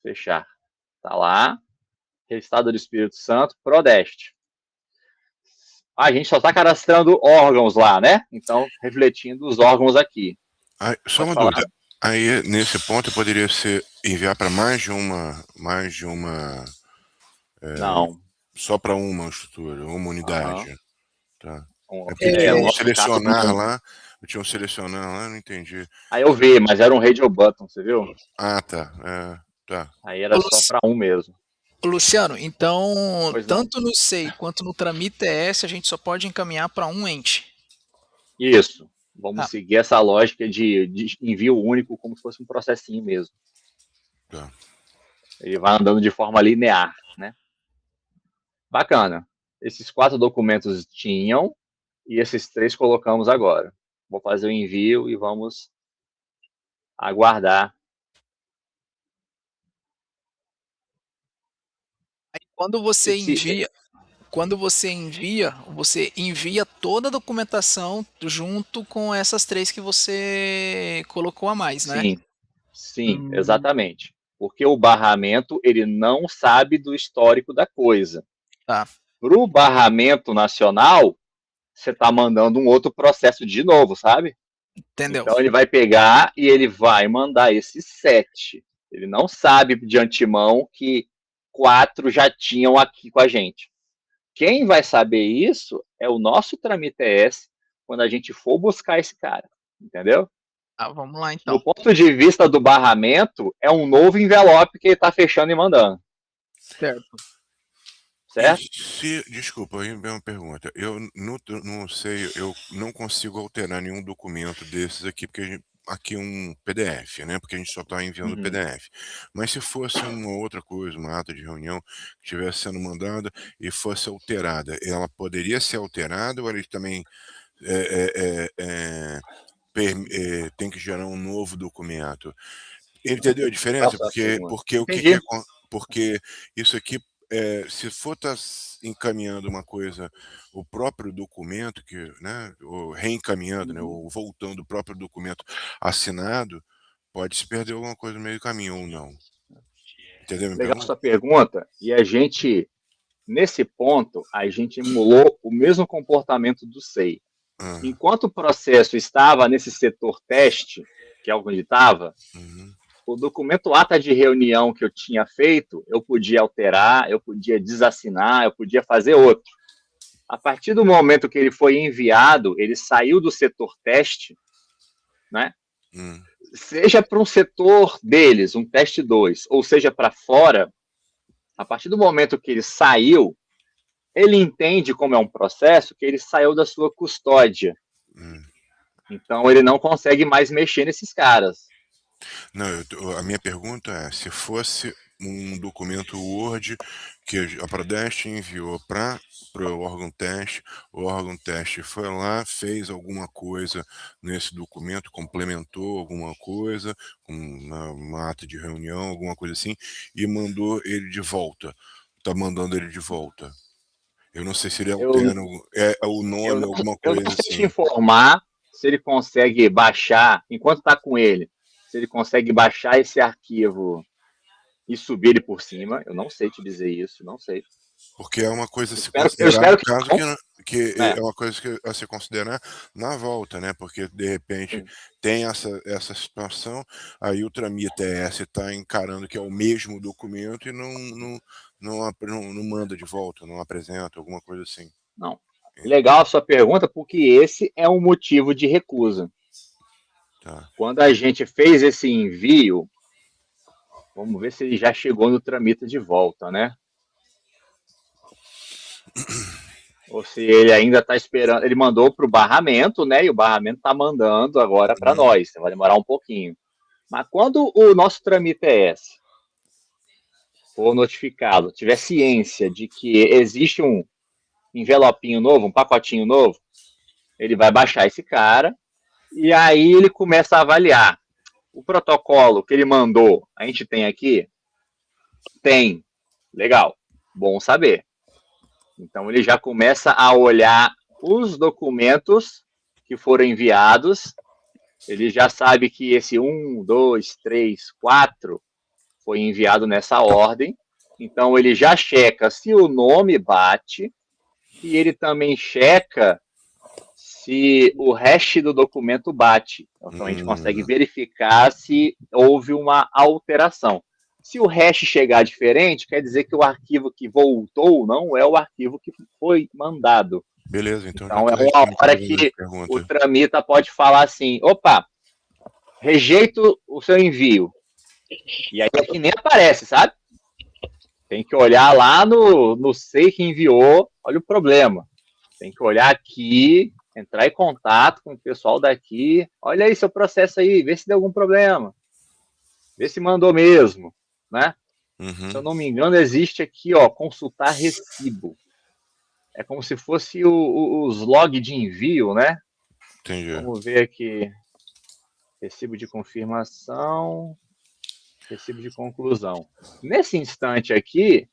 Fechar. Tá lá. Estado do Espírito Santo, Prodeste. A gente só está cadastrando órgãos lá, né? Então, refletindo os órgãos aqui.
Só uma dúvida. Aí, nesse ponto, poderia ser enviar para mais de uma...
Não.
Só para uma estrutura, uma unidade. Tá. Porque tinha um selecionar lá, não entendi.
Aí eu vi, mas era um radio button, você viu?
Ah, tá. Tá.
Aí era só para um mesmo.
Luciano, então, tanto no SEI quanto no Tramita ES, a gente só pode encaminhar para um ente.
Isso. Vamos seguir essa lógica de envio único, como se fosse um processinho mesmo.
Tá.
Ele vai andando de forma linear, né? Bacana. Esses 4 documentos tinham, e esses 3 colocamos agora. Vou fazer o envio e vamos aguardar.
Aí, quando você envia toda a documentação junto com essas 3 que você colocou a mais, né?
Sim, exatamente. Porque o barramento, ele não sabe do histórico da coisa.
Tá.
Para o barramento nacional, você está mandando um outro processo de novo, sabe?
Entendeu?
Então ele vai pegar e ele vai mandar esses 7. Ele não sabe de antemão que 4 já tinham aqui com a gente. Quem vai saber isso é o nosso Tramita ES quando a gente for buscar esse cara, entendeu?
Vamos lá então.
Do ponto de vista do barramento, é um novo envelope que ele está fechando e mandando.
Certo?
Desculpa, aí vem uma pergunta. Eu não sei, eu não consigo alterar nenhum documento desses aqui, porque aqui é um PDF, né? Porque a gente só está enviando PDF. Mas se fosse uma outra coisa, uma ata de reunião que estivesse sendo mandada e fosse alterada, ela poderia ser alterada ou ele também tem que gerar um novo documento? Entendeu a diferença? Porque isso aqui, se for estar encaminhando uma coisa, o próprio documento, né, ou reencaminhando, né, ou voltando o próprio documento assinado, pode se perder alguma coisa no meio do caminho ou não. Entendeu?
Legal sua pergunta. E a gente, nesse ponto, a gente emulou o mesmo comportamento do SEI. Enquanto o processo estava nesse setor teste, que é onde estava, o documento ata de reunião que eu tinha feito, eu podia alterar, eu podia desassinar, eu podia fazer outro. A partir do momento que ele foi enviado, ele saiu do setor teste, né? Seja para um setor deles, um teste 2, ou seja para fora, a partir do momento que ele saiu, ele entende como é um processo que ele saiu da sua custódia. Então ele não consegue mais mexer nesses caras.
Não, a minha pergunta é, se fosse um documento Word que a Prodeste enviou para o órgão teste, o órgão teste foi lá, fez alguma coisa nesse documento, complementou alguma coisa, uma ata de reunião, alguma coisa assim, e mandou ele de volta. Está mandando ele de volta. Eu não sei se ele
Eu,
altera o
eu,
nome,
não,
alguma
eu
coisa
não sei te
assim.
informar se ele consegue baixar, enquanto está com ele, se ele consegue baixar esse arquivo e subir ele por cima. Eu não sei te dizer isso, não sei.
Porque é uma coisa a
Eu
se
espero, eu
considerar
espero
no
que
caso
não,
que
né?
é uma coisa a se considerar na volta, né? Porque de repente
Sim.
tem essa situação, aí o Tramita ES está encarando que é o mesmo documento e não manda de volta, não apresenta, alguma coisa assim.
Não. Legal a sua pergunta, porque esse é um motivo de recusa.
Tá.
Quando a gente fez esse envio, vamos ver se ele já chegou no Tramita de volta, né? Ou se ele ainda está esperando. Ele mandou para o barramento, né? E o barramento está mandando agora para nós. Vai demorar um pouquinho. Mas quando o nosso Tramita ES for notificado, tiver ciência de que existe um envelopinho novo, um pacotinho novo, ele vai baixar esse cara e aí ele começa a avaliar. O protocolo que ele mandou, a gente tem aqui? Tem. Legal. Bom saber. Então ele já começa a olhar os documentos que foram enviados. Ele já sabe que esse 1, 2, 3, 4 foi enviado nessa ordem. Então ele já checa se o nome bate e ele também checa se o hash do documento bate. Então a gente consegue verificar se houve uma alteração. Se o hash chegar diferente, quer dizer que o arquivo que voltou não é o arquivo que foi mandado.
Beleza, então já
Então é
está
uma hora
respondendo a
que o
pergunta.
Tramita pode falar assim: opa, rejeito o seu envio. E aí aqui nem aparece, sabe? Tem que olhar lá no SEI que enviou, olha o problema. Tem que olhar aqui, entrar em contato com o pessoal daqui. Olha aí seu processo aí, vê se deu algum problema. Vê se mandou mesmo, né? Se eu não me engano, existe aqui, ó, consultar recibo. É como se fosse os log de envio, né?
Entendi.
Vamos ver aqui. Recibo de confirmação, recibo de conclusão. Nesse instante aqui,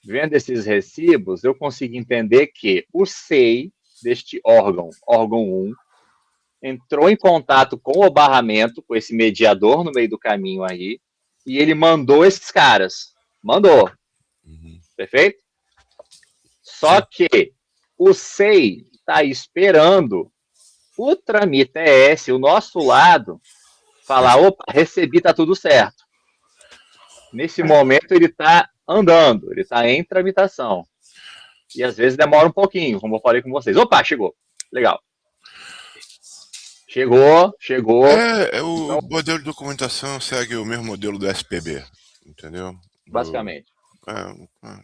vendo esses recibos, eu consigo entender que o SEI deste órgão 1, entrou em contato com o barramento, com esse mediador no meio do caminho aí, e ele mandou esses caras. Mandou. Perfeito? Só que o SEI está esperando o Tramita ES, o nosso lado, falar, opa, recebi, tá tudo certo. Nesse momento ele está andando, ele está em tramitação. E às vezes demora um pouquinho, como eu falei com vocês. Opa, chegou. Legal. Chegou.
O modelo de documentação segue o mesmo modelo do SPB, entendeu?
Basicamente.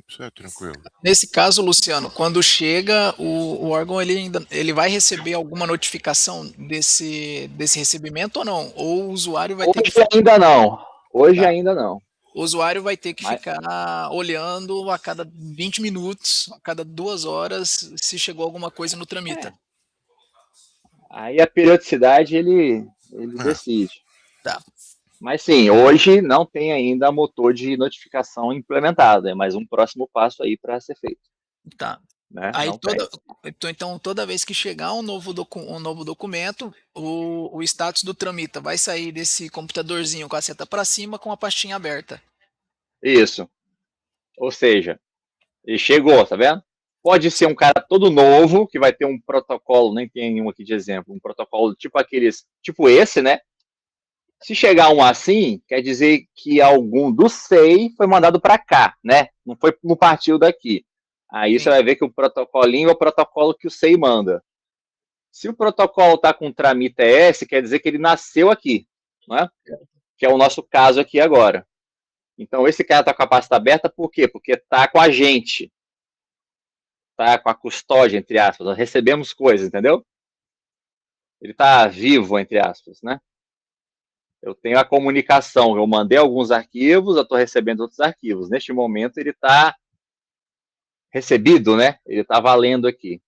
Isso é tranquilo.
Nesse caso, Luciano, quando chega, o órgão ele vai receber alguma notificação desse recebimento ou não? Ou o usuário vai ter que
Hoje ainda não. Hoje ainda não.
O usuário vai ter que
Mas
ficar olhando a cada 20 minutos, a cada 2 horas, se chegou alguma coisa no Tramita.
aí a periodicidade ele decide.
Tá.
Mas sim, hoje não tem ainda motor de notificação implementado. É mais um próximo passo aí para ser feito.
Tá.
Né?
Aí
Não tem.
então, toda vez que chegar um novo documento, o status do Tramita vai sair desse computadorzinho com a seta para cima com a pastinha aberta.
Isso. Ou seja, ele chegou, tá vendo? Pode ser um cara todo novo, que vai ter um protocolo, nem tem nenhum aqui de exemplo, um protocolo tipo aqueles, tipo esse, né? Se chegar um assim, quer dizer que algum do SEI foi mandado para cá, né? Não partiu daqui. Aí
Sim.
você vai ver que o protocolinho é o protocolo que o SEI manda. Se o protocolo está com Tramita ES, quer dizer que ele nasceu aqui, né? Que é o nosso caso aqui agora. Então, esse cara está com a pasta aberta por quê? Porque está com a gente. Está com a custódia, entre aspas. Nós recebemos coisas, entendeu? Ele está vivo, entre aspas, né? Eu tenho a comunicação, eu mandei alguns arquivos, eu estou recebendo outros arquivos. Neste momento ele está recebido, né? Ele está valendo aqui.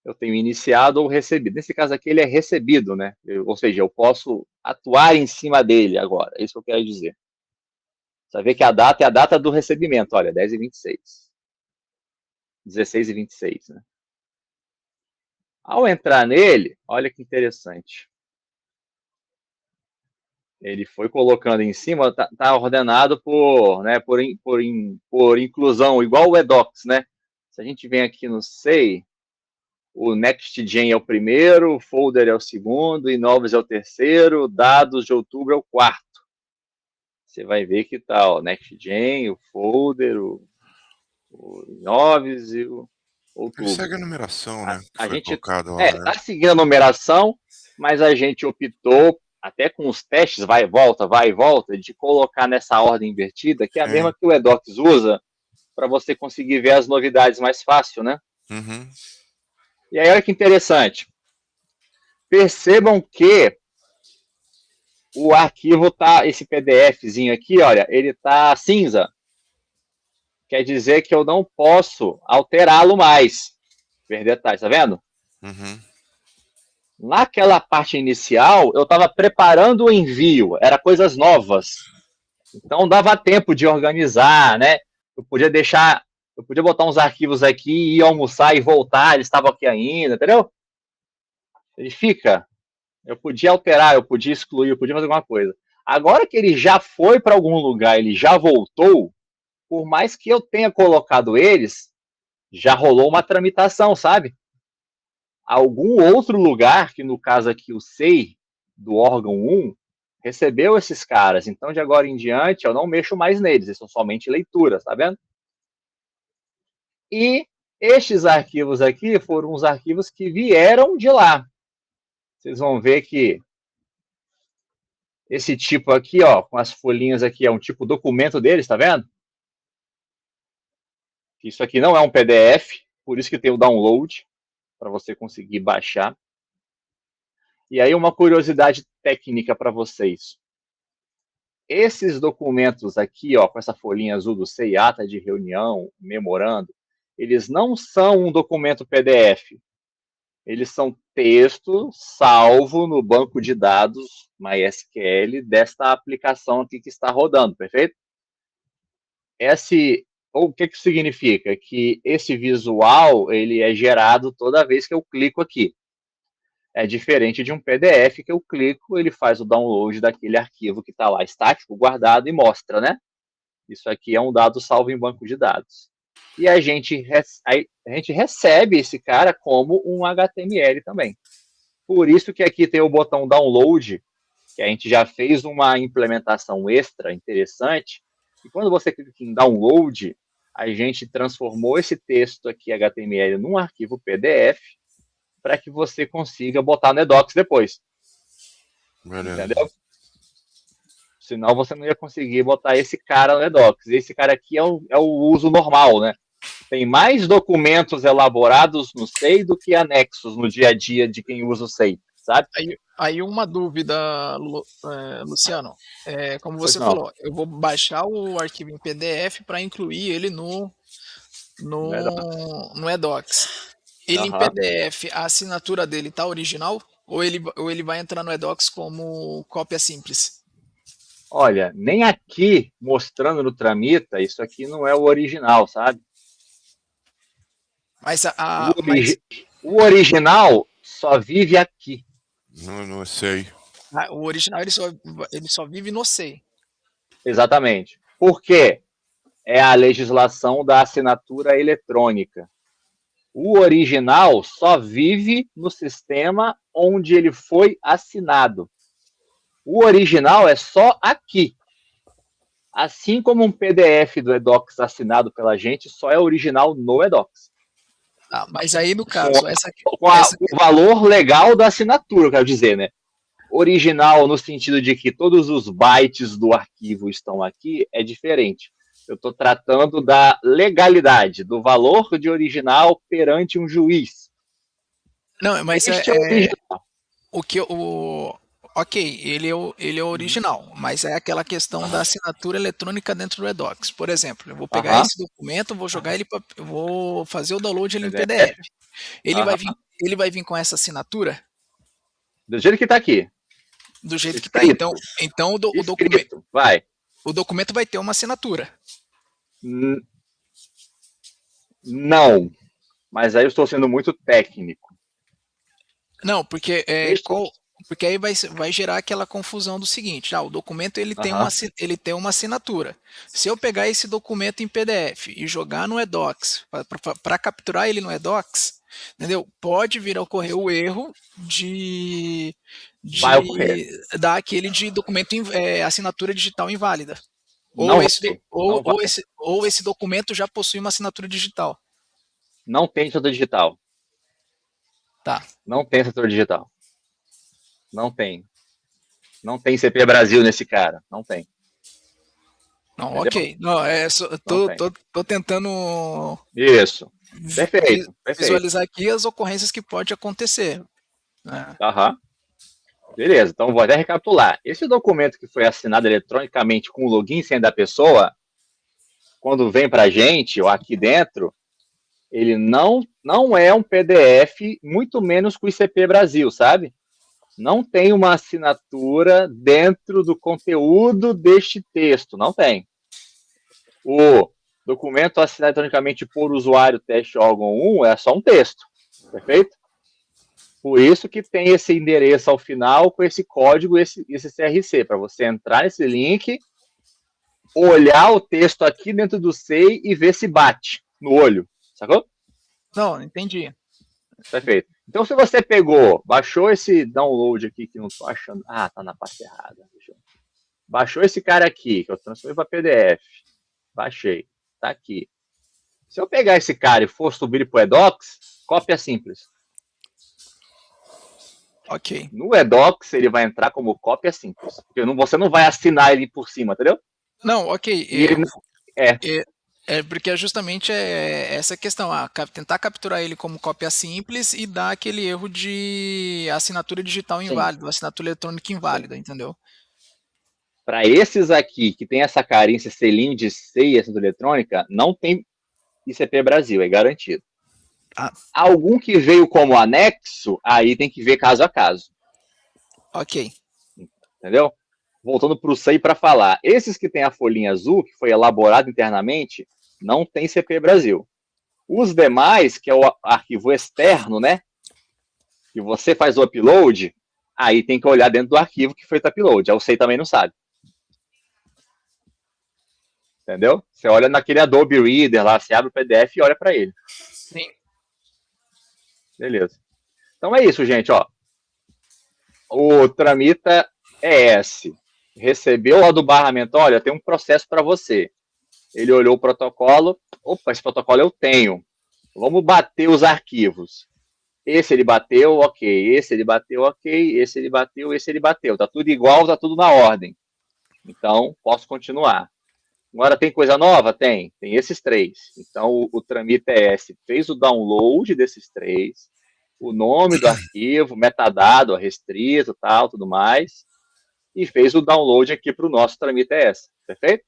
Eu tenho iniciado ou recebido. Nesse caso aqui ele é recebido, né? Ou seja, eu posso atuar em cima dele agora. É isso que eu quero dizer. Você vê que a data é a data do recebimento. Olha, 10h26. 16h26, né? Ao entrar nele, olha que interessante. Ele foi colocando em cima, tá ordenado por, né, por inclusão, igual o edocs, né? Se a gente vem aqui no SEI, o NextGen é o primeiro, o folder é o segundo, e novos é o terceiro, dados de outubro é o quarto. Você vai ver que tá o NextGen, o folder, o noves e o outubro.
Ele segue a numeração, né? Que
A
foi
gente
colocado lá, né?
tá seguindo a numeração, mas a gente optou, até com os testes, vai e volta, de colocar nessa ordem invertida, que é a mesma que o edocs usa, para você conseguir ver as novidades mais fácil, né?
Uhum.
E aí, olha que interessante. Percebam que o arquivo tá, esse PDFzinho aqui, olha, ele tá cinza. Quer dizer que eu não posso alterá-lo mais. Ver detalhes, tá vendo?
Uhum.
Naquela parte inicial, eu estava preparando o envio, era coisas novas. Então dava tempo de organizar, né? Eu podia botar uns arquivos aqui, ir almoçar e voltar, eles estavam aqui ainda, entendeu? Ele fica. Eu podia alterar, eu podia excluir, eu podia fazer alguma coisa. Agora que ele já foi para algum lugar, ele já voltou, por mais que eu tenha colocado eles, já rolou uma tramitação, sabe? Algum outro lugar, que no caso aqui o SEI, do órgão 1, recebeu esses caras. Então, de agora em diante, eu não mexo mais neles, eles são somente leituras, tá vendo? E estes arquivos aqui foram os arquivos que vieram de lá. Vocês vão ver que esse tipo aqui, ó, com as folhinhas aqui, é um tipo documento deles, tá vendo? Isso aqui não é um PDF, por isso que tem o download, para você conseguir baixar. E aí uma curiosidade técnica para vocês. Esses documentos aqui, ó, com essa folhinha azul do SEI, ata de reunião, memorando, eles não são um documento PDF. Eles são texto salvo no banco de dados MySQL desta aplicação aqui que está rodando, perfeito? O que significa? Que esse visual ele é gerado toda vez que eu clico aqui. É diferente de um PDF que eu clico, ele faz o download daquele arquivo que está lá estático, guardado e mostra, né? Isso aqui é um dado salvo em banco de dados. E a gente recebe esse cara como um HTML também. Por isso que aqui tem o botão download, que a gente já fez uma implementação extra interessante. E quando você clica em download, a gente transformou esse texto aqui HTML num arquivo PDF para que você consiga botar no edocs depois.
Beleza.
Entendeu? Senão você não ia conseguir botar esse cara no edocs. Esse cara aqui é o uso normal, né? Tem mais documentos elaborados no SEI do que anexos no dia a dia de quem usa o SEI, sabe?
Aí uma dúvida, Luciano. Como você falou, eu vou baixar o arquivo em PDF para incluir ele no edocs. Ele em PDF, a assinatura dele está original? Ou ele vai entrar no edocs como cópia simples?
Olha, nem aqui, mostrando no Tramita, isso aqui não é o original, sabe?
Mas
o original só vive aqui.
Não sei.
O original ele só vive no SEI.
Exatamente. Por quê? É a legislação da assinatura eletrônica. O original só vive no sistema onde ele foi assinado. O original é só aqui. Assim como um PDF do edocs assinado pela gente, só é original no edocs.
Mas aí, no caso,
o valor legal da assinatura, quero dizer, né? Original no sentido de que todos os bytes do arquivo estão aqui, é diferente. Eu estou tratando da legalidade, do valor de original perante um juiz.
Não, mas
este é original.
Ok, ele é o original, mas é aquela questão da assinatura eletrônica dentro do eDocs. Por exemplo, eu vou pegar
Aham.
esse documento, vou jogar ele para, eu vou fazer o download ele em
PDF.
PDF. Ele vai
Aham.
vir, ele vai vir com essa assinatura
Do jeito que tá aqui.
do jeito que está. Então,
Escrito.
então
Escrito. Vai.
o documento vai ter uma assinatura.
N- Não. Mas aí eu estou sendo muito técnico.
Não, porque
Este.
porque aí vai gerar aquela confusão do seguinte, o documento
Aham.
ele tem uma assinatura. Se eu pegar esse documento em PDF e jogar no eDocs, para capturar ele no eDocs, entendeu? Pode vir a ocorrer o erro
Vai ocorrer.
de dar aquele de documento assinatura digital inválida.
Não vai. Não vai.
Ou esse documento já possui uma assinatura digital.
Não tem setor digital.
Tá.
Não tem setor digital. Não tem. Não tem CP Brasil nesse cara. Não tem.
Não,
Entendeu?
ok. Não,
Não tem.
tô tentando
Isso. Perfeito. Perfeito.
visualizar aqui as ocorrências que pode acontecer. Né?
Aham. Beleza, então vou até recapitular. Esse documento que foi assinado eletronicamente com o login e senha da pessoa, quando vem para a gente, ou aqui dentro, ele não é um PDF, muito menos com o ICP Brasil, sabe? Não tem uma assinatura dentro do conteúdo deste texto, não tem. O documento assinado eletronicamente por usuário teste órgão 1 é só um texto, perfeito? Por isso que tem esse endereço ao final com esse código, esse CRC, para você entrar nesse link, olhar o texto aqui dentro do SEI e ver se bate no olho, sacou?
Não, entendi.
Perfeito. Então, se você pegou, baixou esse download aqui, que não tô achando... Ah, tá na parte errada. Baixou esse cara aqui, que eu transformei para PDF. Baixei. Tá aqui. Se eu pegar esse cara e for subir para o eDocs, cópia simples.
Ok.
No eDocs, ele vai entrar como cópia simples. Porque você não vai assinar ele por cima, entendeu?
Não, ok.
E ele,
Porque é justamente essa questão, tentar capturar ele como cópia simples e dar aquele erro de assinatura digital
sim,
inválida, assinatura eletrônica inválida, entendeu?
para esses aqui, que tem essa carinha, esse selinho de SEI, essa eletrônica, não tem ICP Brasil, é garantido.
Ah,
Algum que veio como anexo, aí tem que ver caso a caso.
ok.
Entendeu? Voltando para o SEI para falar. Esses que tem a folhinha azul, que foi elaborado internamente, não tem CP Brasil. Os demais, que é o arquivo externo, né? Que você faz o upload, aí tem que olhar dentro do arquivo que foi o upload. Aí o SEI também não sabe. Entendeu? Você olha naquele Adobe Reader lá, você abre o PDF e olha para ele.
Sim.
Beleza. Então é isso, gente, ó. O Tramita ES recebeu lá do barramento, olha, tem um processo para você. Ele olhou o protocolo, opa, esse protocolo eu tenho. Vamos bater os arquivos. Esse ele bateu, ok. Esse ele bateu, ok. Esse ele bateu, esse ele bateu. Tá tudo igual, tá tudo na ordem. Então, posso continuar. Agora, tem coisa nova? Tem. Tem esses três. Então, o Tramita ES fez o download desses três, o nome do arquivo, metadado, restrito, tal, tudo mais, e fez o download aqui para o nosso Tramita ES. Perfeito?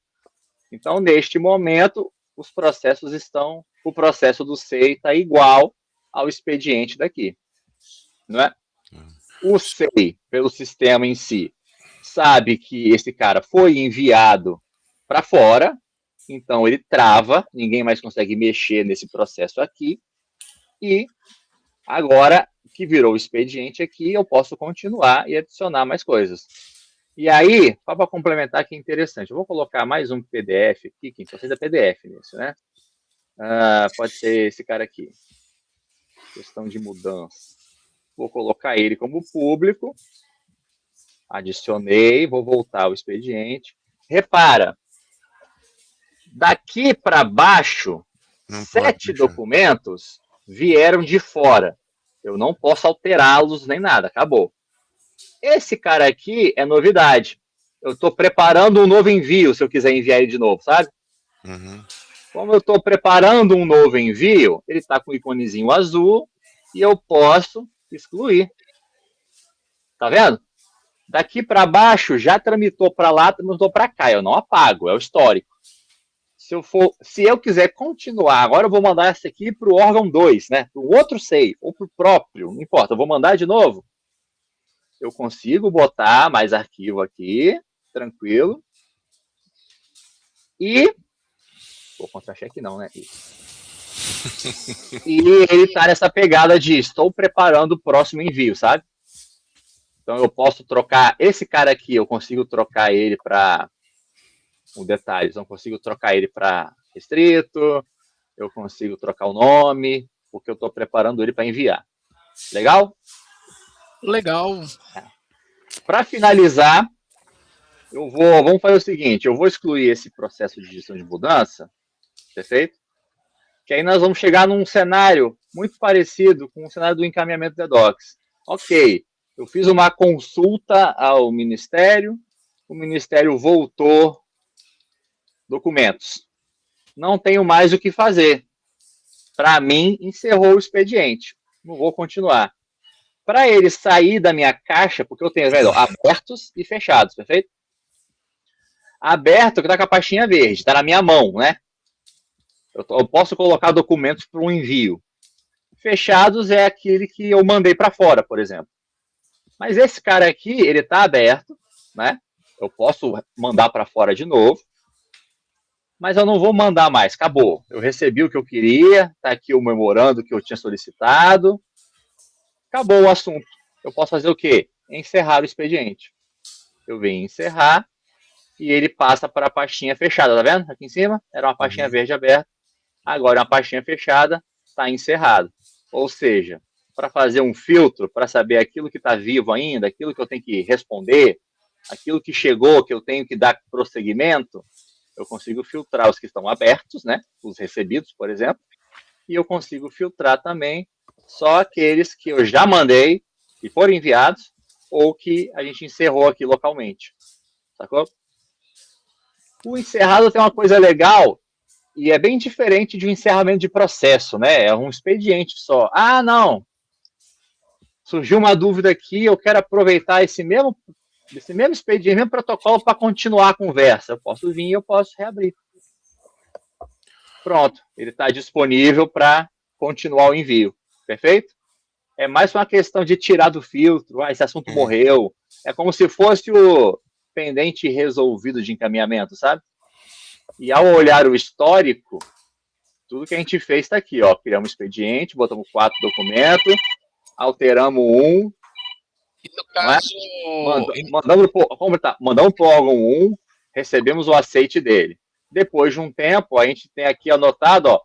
Então, neste momento, os processos estão... O processo do SEI está igual ao expediente daqui. Não é? O SEI, pelo sistema em si, sabe que esse cara foi enviado para fora, então ele trava, ninguém mais consegue mexer nesse processo aqui, e agora que virou o expediente aqui, eu posso continuar e adicionar mais coisas. E aí, só para complementar que é interessante, eu vou colocar mais um PDF aqui, que só seja PDF nisso, né? Pode ser esse cara aqui. Questão de mudança. Vou colocar ele como público. Adicionei, vou voltar ao expediente. Repara, daqui para baixo, 7 documentos vieram de fora. Eu não posso alterá-los nem nada, acabou. Esse cara aqui é novidade. Eu estou preparando um novo envio, se eu quiser enviar ele de novo, sabe?
Uhum.
Como eu estou preparando um novo envio, ele está com o iconezinho azul e eu posso excluir. Tá vendo? Daqui para baixo, já tramitou para lá, tramitou para cá. Eu não apago, é o histórico. Se eu quiser continuar, agora eu vou mandar essa aqui para o órgão 2, né? Para o outro save, ou para o próprio, não importa, eu vou mandar de novo. Eu consigo botar mais arquivo aqui, tranquilo. E. Vou contra-cheque não, né? E ele tá nessa pegada de estou preparando o próximo envio, sabe? Então eu posso trocar esse cara aqui, eu consigo trocar ele para detalhes, eu consigo trocar ele para restrito, eu consigo trocar o nome, porque eu estou preparando ele para enviar. Legal?
Legal.
Para finalizar, vamos fazer o seguinte, eu vou excluir esse processo de gestão de mudança, perfeito? Que aí nós vamos chegar num cenário muito parecido com o cenário do encaminhamento da Docs. Ok, eu fiz uma consulta ao Ministério, o Ministério voltou documentos. Não tenho mais o que fazer. Para mim, encerrou o expediente. Não vou continuar. Para ele sair da minha caixa, porque eu tenho abertos e fechados, perfeito? Aberto, que está com a pastinha verde, está na minha mão, né? Eu posso colocar documentos para um envio. Fechados é aquele que eu mandei para fora, por exemplo. Mas esse cara aqui, ele está aberto, né? Eu posso mandar para fora de novo, mas eu não vou mandar mais, acabou. Eu recebi o que eu queria, está aqui o memorando que eu tinha solicitado, acabou o assunto. Eu posso fazer o quê? Encerrar o expediente. Eu venho encerrar e ele passa para a pastinha fechada, tá vendo? Aqui em cima era uma pastinha verde aberta, agora é uma pastinha fechada, está encerrado. Ou seja, para fazer um filtro, para saber aquilo que está vivo ainda, aquilo que eu tenho que responder, aquilo que chegou, que eu tenho que dar prosseguimento, eu consigo filtrar os que estão abertos, né? Os recebidos, por exemplo, e eu consigo filtrar também só aqueles que eu já mandei e foram enviados ou que a gente encerrou aqui localmente. Sacou? O encerrado tem uma coisa legal e é bem diferente de um encerramento de processo, né? É um expediente só. Ah, não! Surgiu uma dúvida aqui, eu quero aproveitar esse mesmo expediente, mesmo protocolo para continuar a conversa. Eu posso vir e eu posso reabrir. Pronto, ele está disponível para continuar o envio. Perfeito? É mais uma questão de tirar do filtro. Ah, esse assunto morreu. É como se fosse o pendente resolvido de encaminhamento, sabe? E ao olhar o histórico, tudo que a gente fez está aqui, ó. Criamos um expediente, botamos 4 documentos, alteramos um.
E no caso.
Mandamos para o órgão 1, recebemos o aceite dele. Depois de um tempo, a gente tem aqui anotado, ó,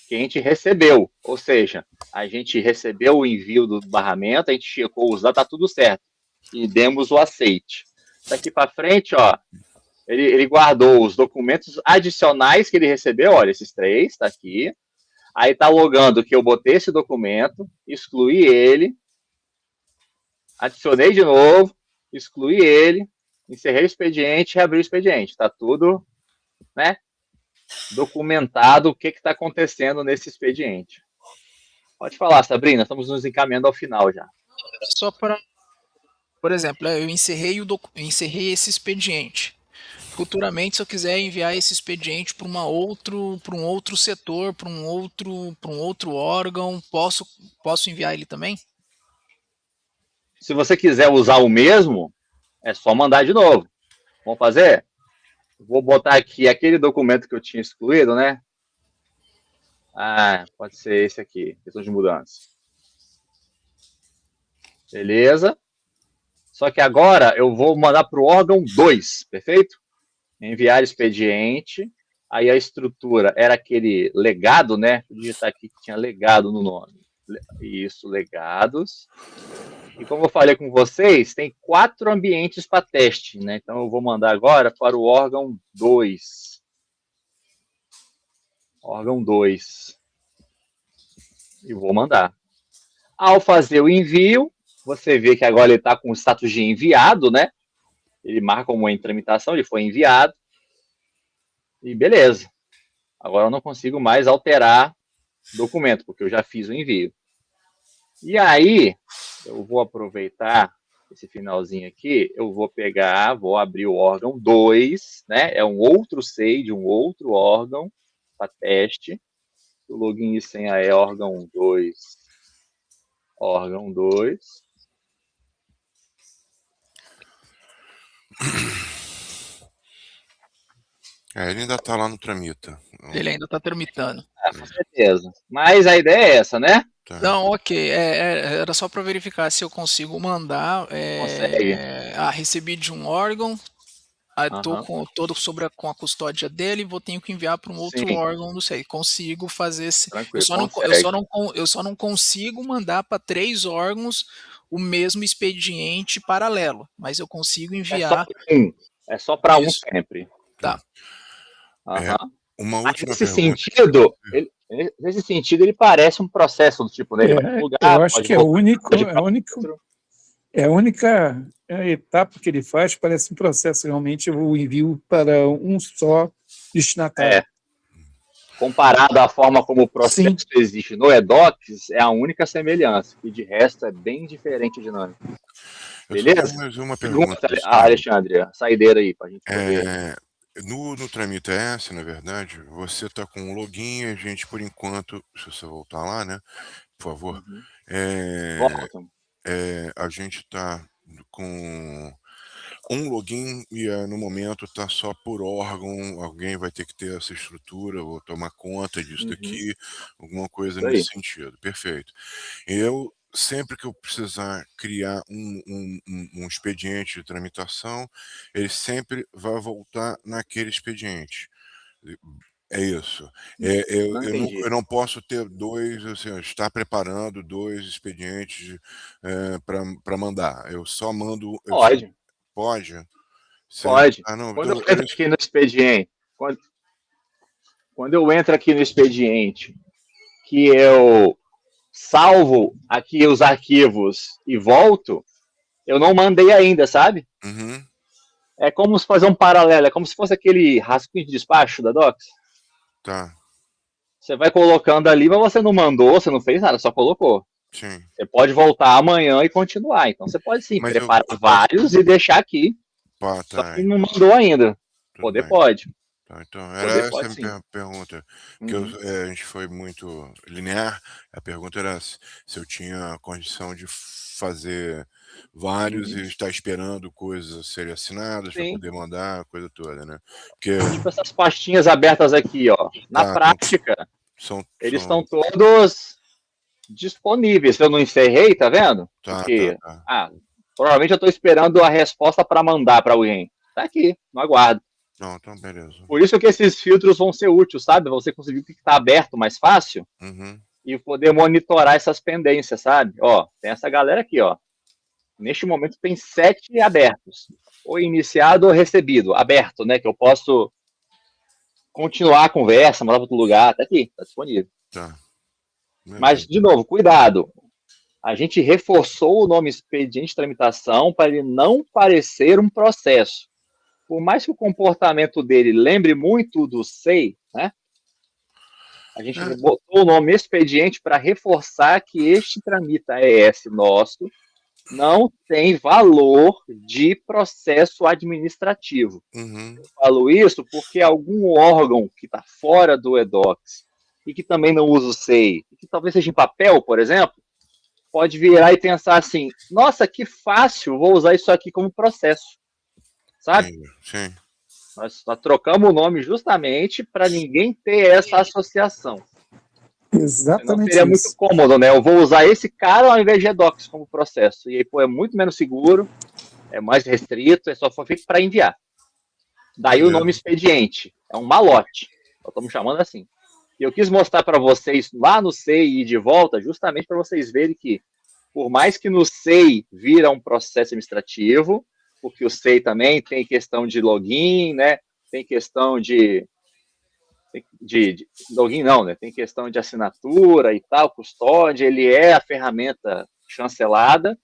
que a gente recebeu. Ou seja, a gente recebeu o envio do barramento, a gente checou os dados, está tudo certo. E demos o aceite. Daqui para frente, ó, ele guardou os documentos adicionais que ele recebeu, olha, esses 3, está aqui. Aí está logando que eu botei esse documento, excluí ele, adicionei de novo, excluí ele, encerrei o expediente, reabri o expediente. Está tudo, né, documentado o que está acontecendo nesse expediente. Pode falar, Sabrina, estamos nos encaminhando ao final já.
Só para, por exemplo, eu encerrei esse expediente. Futuramente, se eu quiser enviar esse expediente para um outro setor, para um outro órgão, posso enviar ele também?
Se você quiser usar o mesmo, é só mandar de novo. Vamos fazer? Vou botar aqui aquele documento que eu tinha excluído, né? Ah, pode ser esse aqui, questão de mudança. Beleza. Só que agora eu vou mandar para o órgão 2, perfeito? Enviar expediente. Aí a estrutura era aquele legado, né? Vou digitar aqui que tinha legado no nome. Isso, legados. E como eu falei com vocês, tem 4 ambientes para teste, né? Então eu vou mandar agora para o órgão 2. Órgão 2. E vou mandar. Ao fazer o envio, você vê que agora ele está com o status de enviado, né? Ele marca como em tramitação, ele foi enviado. E beleza. Agora eu não consigo mais alterar documento, porque eu já fiz o envio. E aí, eu vou aproveitar esse finalzinho aqui, eu vou pegar, vou abrir o órgão 2, né? É um outro SEI de um outro órgão para teste. O login e senha é órgão 2. Órgão 2.
Ele ainda está lá no Tramita.
Ele ainda está tramitando.
Com certeza. Mas a ideia é essa, né?
Tá.
Não, ok. Era só para verificar se eu consigo mandar.
Consegue.
Recebi de um órgão, estou com a custódia dele, tenho que enviar para um outro
Sim.
órgão, não sei. Consigo fazer esse.
Tranquilo,
Eu só não consigo mandar para 3 órgãos o mesmo expediente paralelo, mas eu consigo enviar.
É só para um
Isso.
sempre.
Tá.
Uma última
nesse
pergunta.
nesse sentido, ele parece um processo do tipo, né? Ele vai pro lugar,
eu acho
pode
que
voltar,
é a única etapa que ele faz, parece um processo realmente, o envio para um só destinatário.
Comparado à forma como o processo
Sim.
existe no eDocs, é a única semelhança, e de resto é bem diferente a dinâmica. Beleza?
Mais uma pergunta.
Alexandre, a saideira aí, para a gente poder...
No Tramita S, na verdade, você está com um login, a gente, por enquanto, se você voltar lá, né, por favor, a gente está com um login e no momento está só por órgão, alguém vai ter que ter essa estrutura, vou tomar conta disso daqui, alguma coisa nesse sentido. Perfeito. Eu, sempre que eu precisar criar um expediente de tramitação, ele sempre vai voltar naquele expediente. É isso. Eu não posso ter dois, assim, estar preparando 2 expedientes para mandar. Eu só mando.
Pode.
Pode?
Pode.
Não,
quando eu entro aqui no expediente, quando eu entro aqui no expediente, que eu salvo aqui os arquivos e volto, eu não mandei ainda, sabe? É como se fazer um paralelo, é como se fosse aquele rascunho de despacho da Docs.
Tá.
Você vai colocando ali, mas você não mandou, você não fez nada, só colocou.
Sim.
Você pode voltar amanhã e continuar. Então você pode sim preparar vários e deixar aqui. Só que não mandou ainda. Pode.
Tá, então, era essa a minha pergunta. Porque a gente foi muito linear. A pergunta era se eu tinha condição de fazer vários e estar esperando coisas serem assinadas para poder mandar, a coisa toda, né? Porque...
Tipo essas pastinhas abertas aqui, ó. Na prática, eles estão todos disponíveis. Eu não encerrei, tá vendo? Porque, provavelmente eu estou esperando a resposta para mandar para alguém. Tá aqui, no aguardo.
Não, então beleza.
Por isso que esses filtros vão ser úteis, sabe? Você conseguir o que está aberto mais fácil e poder monitorar essas pendências, sabe? Ó, tem essa galera aqui, ó. Neste momento tem 7 abertos. Ou iniciado ou recebido. Aberto, né? Que eu posso continuar a conversa, mandar para outro lugar. Tá aqui, tá disponível.
Tá.
Mas, de novo, cuidado. A gente reforçou o nome expediente de tramitação para ele não parecer um processo. Por mais que o comportamento dele lembre muito do SEI, né? A gente botou o nome expediente para reforçar que este Tramita ES nosso não tem valor de processo administrativo. Eu falo isso porque algum órgão que está fora do eDocs e que também não usa o SEI, e que talvez seja em papel, por exemplo, pode virar e pensar assim, nossa, que fácil, vou usar isso aqui como processo. Sabe?
Sim.
Nós trocamos o nome justamente para ninguém ter essa associação.
Exatamente.
Seria muito cômodo, né? Eu vou usar esse cara ao invés de eDocs como processo. E aí, pô, é muito menos seguro, é mais restrito, é só foi feito para enviar. Daí o nome expediente. É um malote. Nós estamos chamando assim. E eu quis mostrar para vocês lá no SEI e de volta, justamente para vocês verem que, por mais que no SEI vira um processo administrativo, porque o SEI também tem questão de login, né? Tem questão de login não, né? Tem questão de assinatura e tal, custódia, ele é a ferramenta chancelada.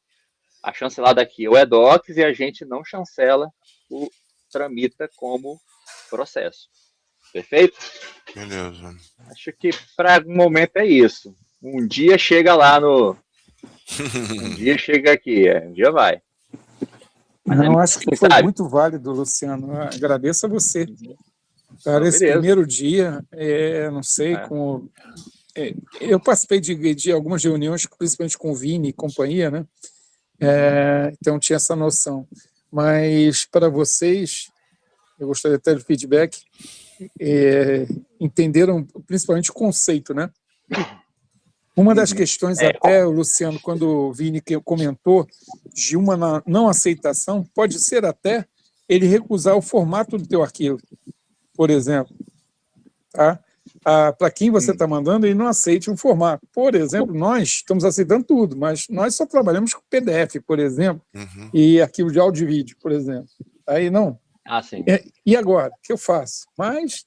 A chancelada aqui é o eDocs e a gente não chancela o Tramita como processo. Perfeito?
Beleza.
Acho que para o momento é isso. Um dia chega lá no... Um dia chega aqui, um dia vai. Mas
Não, acho que foi
sabe?
muito válido, Luciano. Eu agradeço a você. Cara, esse
Beleza.
primeiro dia, não sei como... eu participei de algumas reuniões, principalmente com o Vini e companhia, né? Então tinha essa noção. Mas para vocês, eu gostaria até de feedback, entenderam principalmente o conceito, né? Uma das questões, até, Luciano, quando o Vini comentou de uma não aceitação, pode ser até ele recusar o formato do teu arquivo, por exemplo. Tá? Para quem você está mandando, ele não aceite um formato. Por exemplo, nós estamos aceitando tudo, mas nós só trabalhamos com PDF, por exemplo, e arquivo de áudio e vídeo, por exemplo. Aí não.
Sim.
E agora? O que eu faço? Mas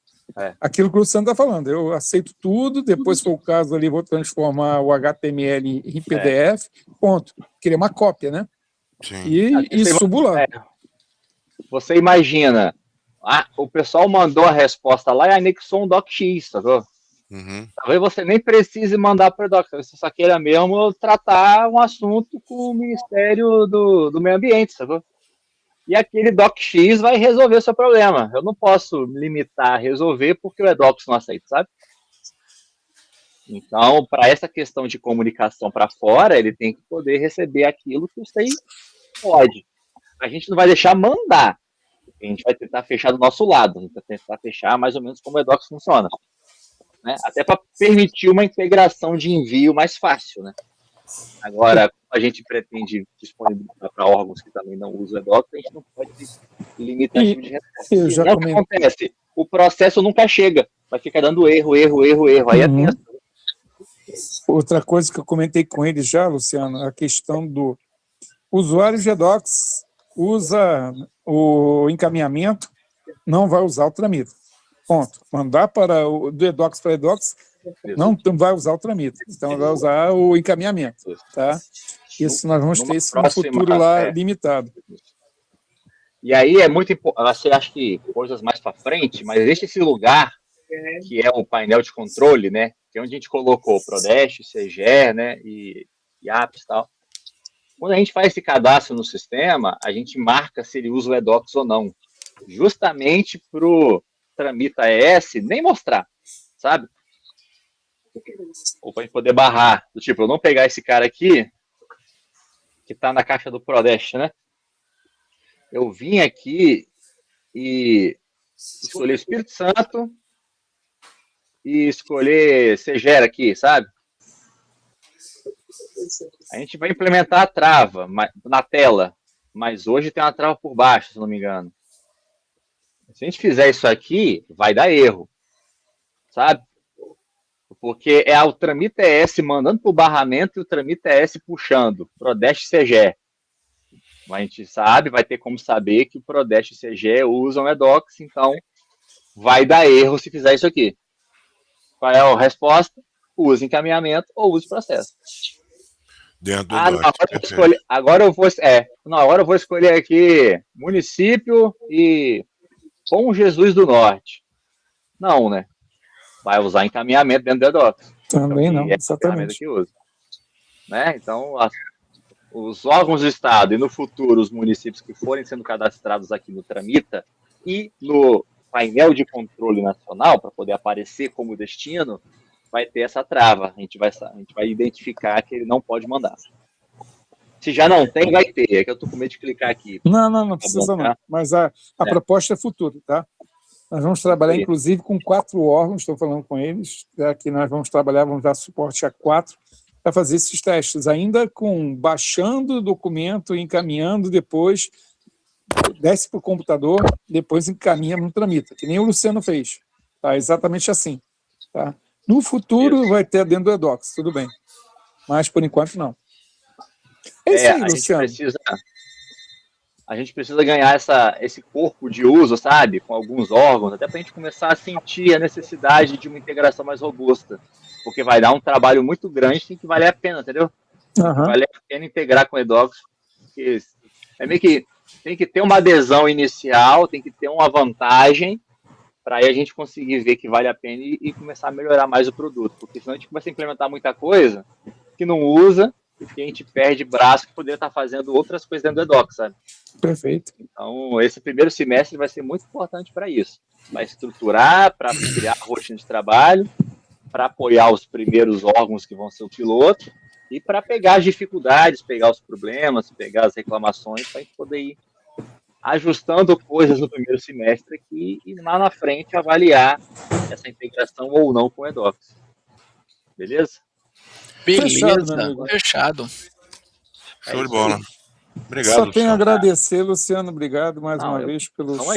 aquilo que o Luciano está falando, eu aceito tudo, depois, se for o caso ali, vou transformar o HTML em PDF, ponto. Queria uma cópia, né?
Sim.
E subo lá.
Você imagina, o pessoal mandou a resposta lá e anexou um docx, tá vendo? Talvez você nem precise mandar para o doc, você só queira mesmo tratar um assunto com o Ministério do Meio Ambiente, sabe? E aquele docx vai resolver o seu problema. Eu não posso limitar a resolver porque o edocs não aceita, sabe? Então, para essa questão de comunicação para fora, ele tem que poder receber aquilo que você pode. A gente não vai deixar mandar. A gente vai tentar fechar do nosso lado. A gente vai tentar fechar mais ou menos como o edocs funciona. Né? Até para permitir uma integração de envio mais fácil, né? Agora, a gente pretende disponibilizar para órgãos que também não usam o edocs, a gente não pode limitar tipo de resposta. Senão, o que acontece? O processo nunca chega. Vai ficar dando erro. Aí é tenso.
Outra coisa que eu comentei com ele já, Luciano, a questão do usuário de edocs usa o encaminhamento, não vai usar o Tramita. Ponto. Mandar do edocs para edocs, não vai usar o Tramita. Então, vai usar o encaminhamento. Tá? Isso nós vamos ter isso no futuro lá limitado.
E aí é muito importante, você acha que coisas mais para frente, mas existe esse lugar que é o painel de controle, né? Que é onde a gente colocou o Prodeste, CGE, né? E apps e tal. Quando a gente faz esse cadastro no sistema, a gente marca se ele usa o edocs ou não. Justamente para o Tramita ES nem mostrar, sabe? Ou para a gente poder barrar. Do tipo, eu não pegar esse cara aqui, que está na caixa do Prodeste, né? Eu vim aqui e escolher Espírito Santo e escolher Segera aqui, sabe? A gente vai implementar a trava na tela, mas hoje tem uma trava por baixo, se não me engano. Se a gente fizer isso aqui, vai dar erro, sabe? Porque é o Tramita ES mandando para o barramento e o Tramita ES puxando, Prodeste CGE. A gente sabe, vai ter como saber que o Prodeste e CGE usam edocs, então vai dar erro se fizer isso aqui. Qual é a resposta? Use encaminhamento ou use processo.
Dentro do
agora eu vou escolher aqui município e Bom Jesus do Norte. Não, né? Vai usar encaminhamento dentro do edocs.
Também não, exatamente.
Que usa. Né? Então, os órgãos do Estado e no futuro os municípios que forem sendo cadastrados aqui no Tramita e no painel de controle nacional, para poder aparecer como destino, vai ter essa trava. A gente vai identificar que ele não pode mandar. Se já não tem, vai ter. É que eu estou com medo de clicar aqui.
Não precisa não. Mas a proposta é futura, tá? Nós vamos trabalhar, inclusive, com 4 órgãos, estou falando com eles, que nós vamos trabalhar, vamos dar suporte a 4, para fazer esses testes, ainda baixando o documento, encaminhando, depois desce para o computador, depois encaminha no Tramita, que nem o Luciano fez. Tá? Exatamente assim. Tá? No futuro vai ter dentro do edocs, tudo bem. Mas, por enquanto, não. É isso aí, Luciano.
A gente precisa ganhar esse corpo de uso, sabe? Com alguns órgãos, até para a gente começar a sentir a necessidade de uma integração mais robusta. Porque vai dar um trabalho muito grande, tem que valer a pena, entendeu? Vale a pena integrar com o edocs. Porque é meio que tem que ter uma adesão inicial, tem que ter uma vantagem, para aí a gente conseguir ver que vale a pena e começar a melhorar mais o produto. Porque senão a gente começa a implementar muita coisa que não usa, porque a gente perde braço que poderia estar fazendo outras coisas dentro do EDOC, sabe?
Perfeito.
Então, esse primeiro semestre vai ser muito importante para isso. Para estruturar, para criar a rotina de trabalho, para apoiar os primeiros órgãos que vão ser o piloto e para pegar as dificuldades, pegar os problemas, pegar as reclamações, para a gente poder ir ajustando coisas no primeiro semestre aqui e lá na frente avaliar essa integração ou não com o EDOCS. Beleza?
Beleza, fechado.
Show de bola. Obrigado,
Só tenho a agradecer, Luciano. Obrigado mais uma vez pelo show.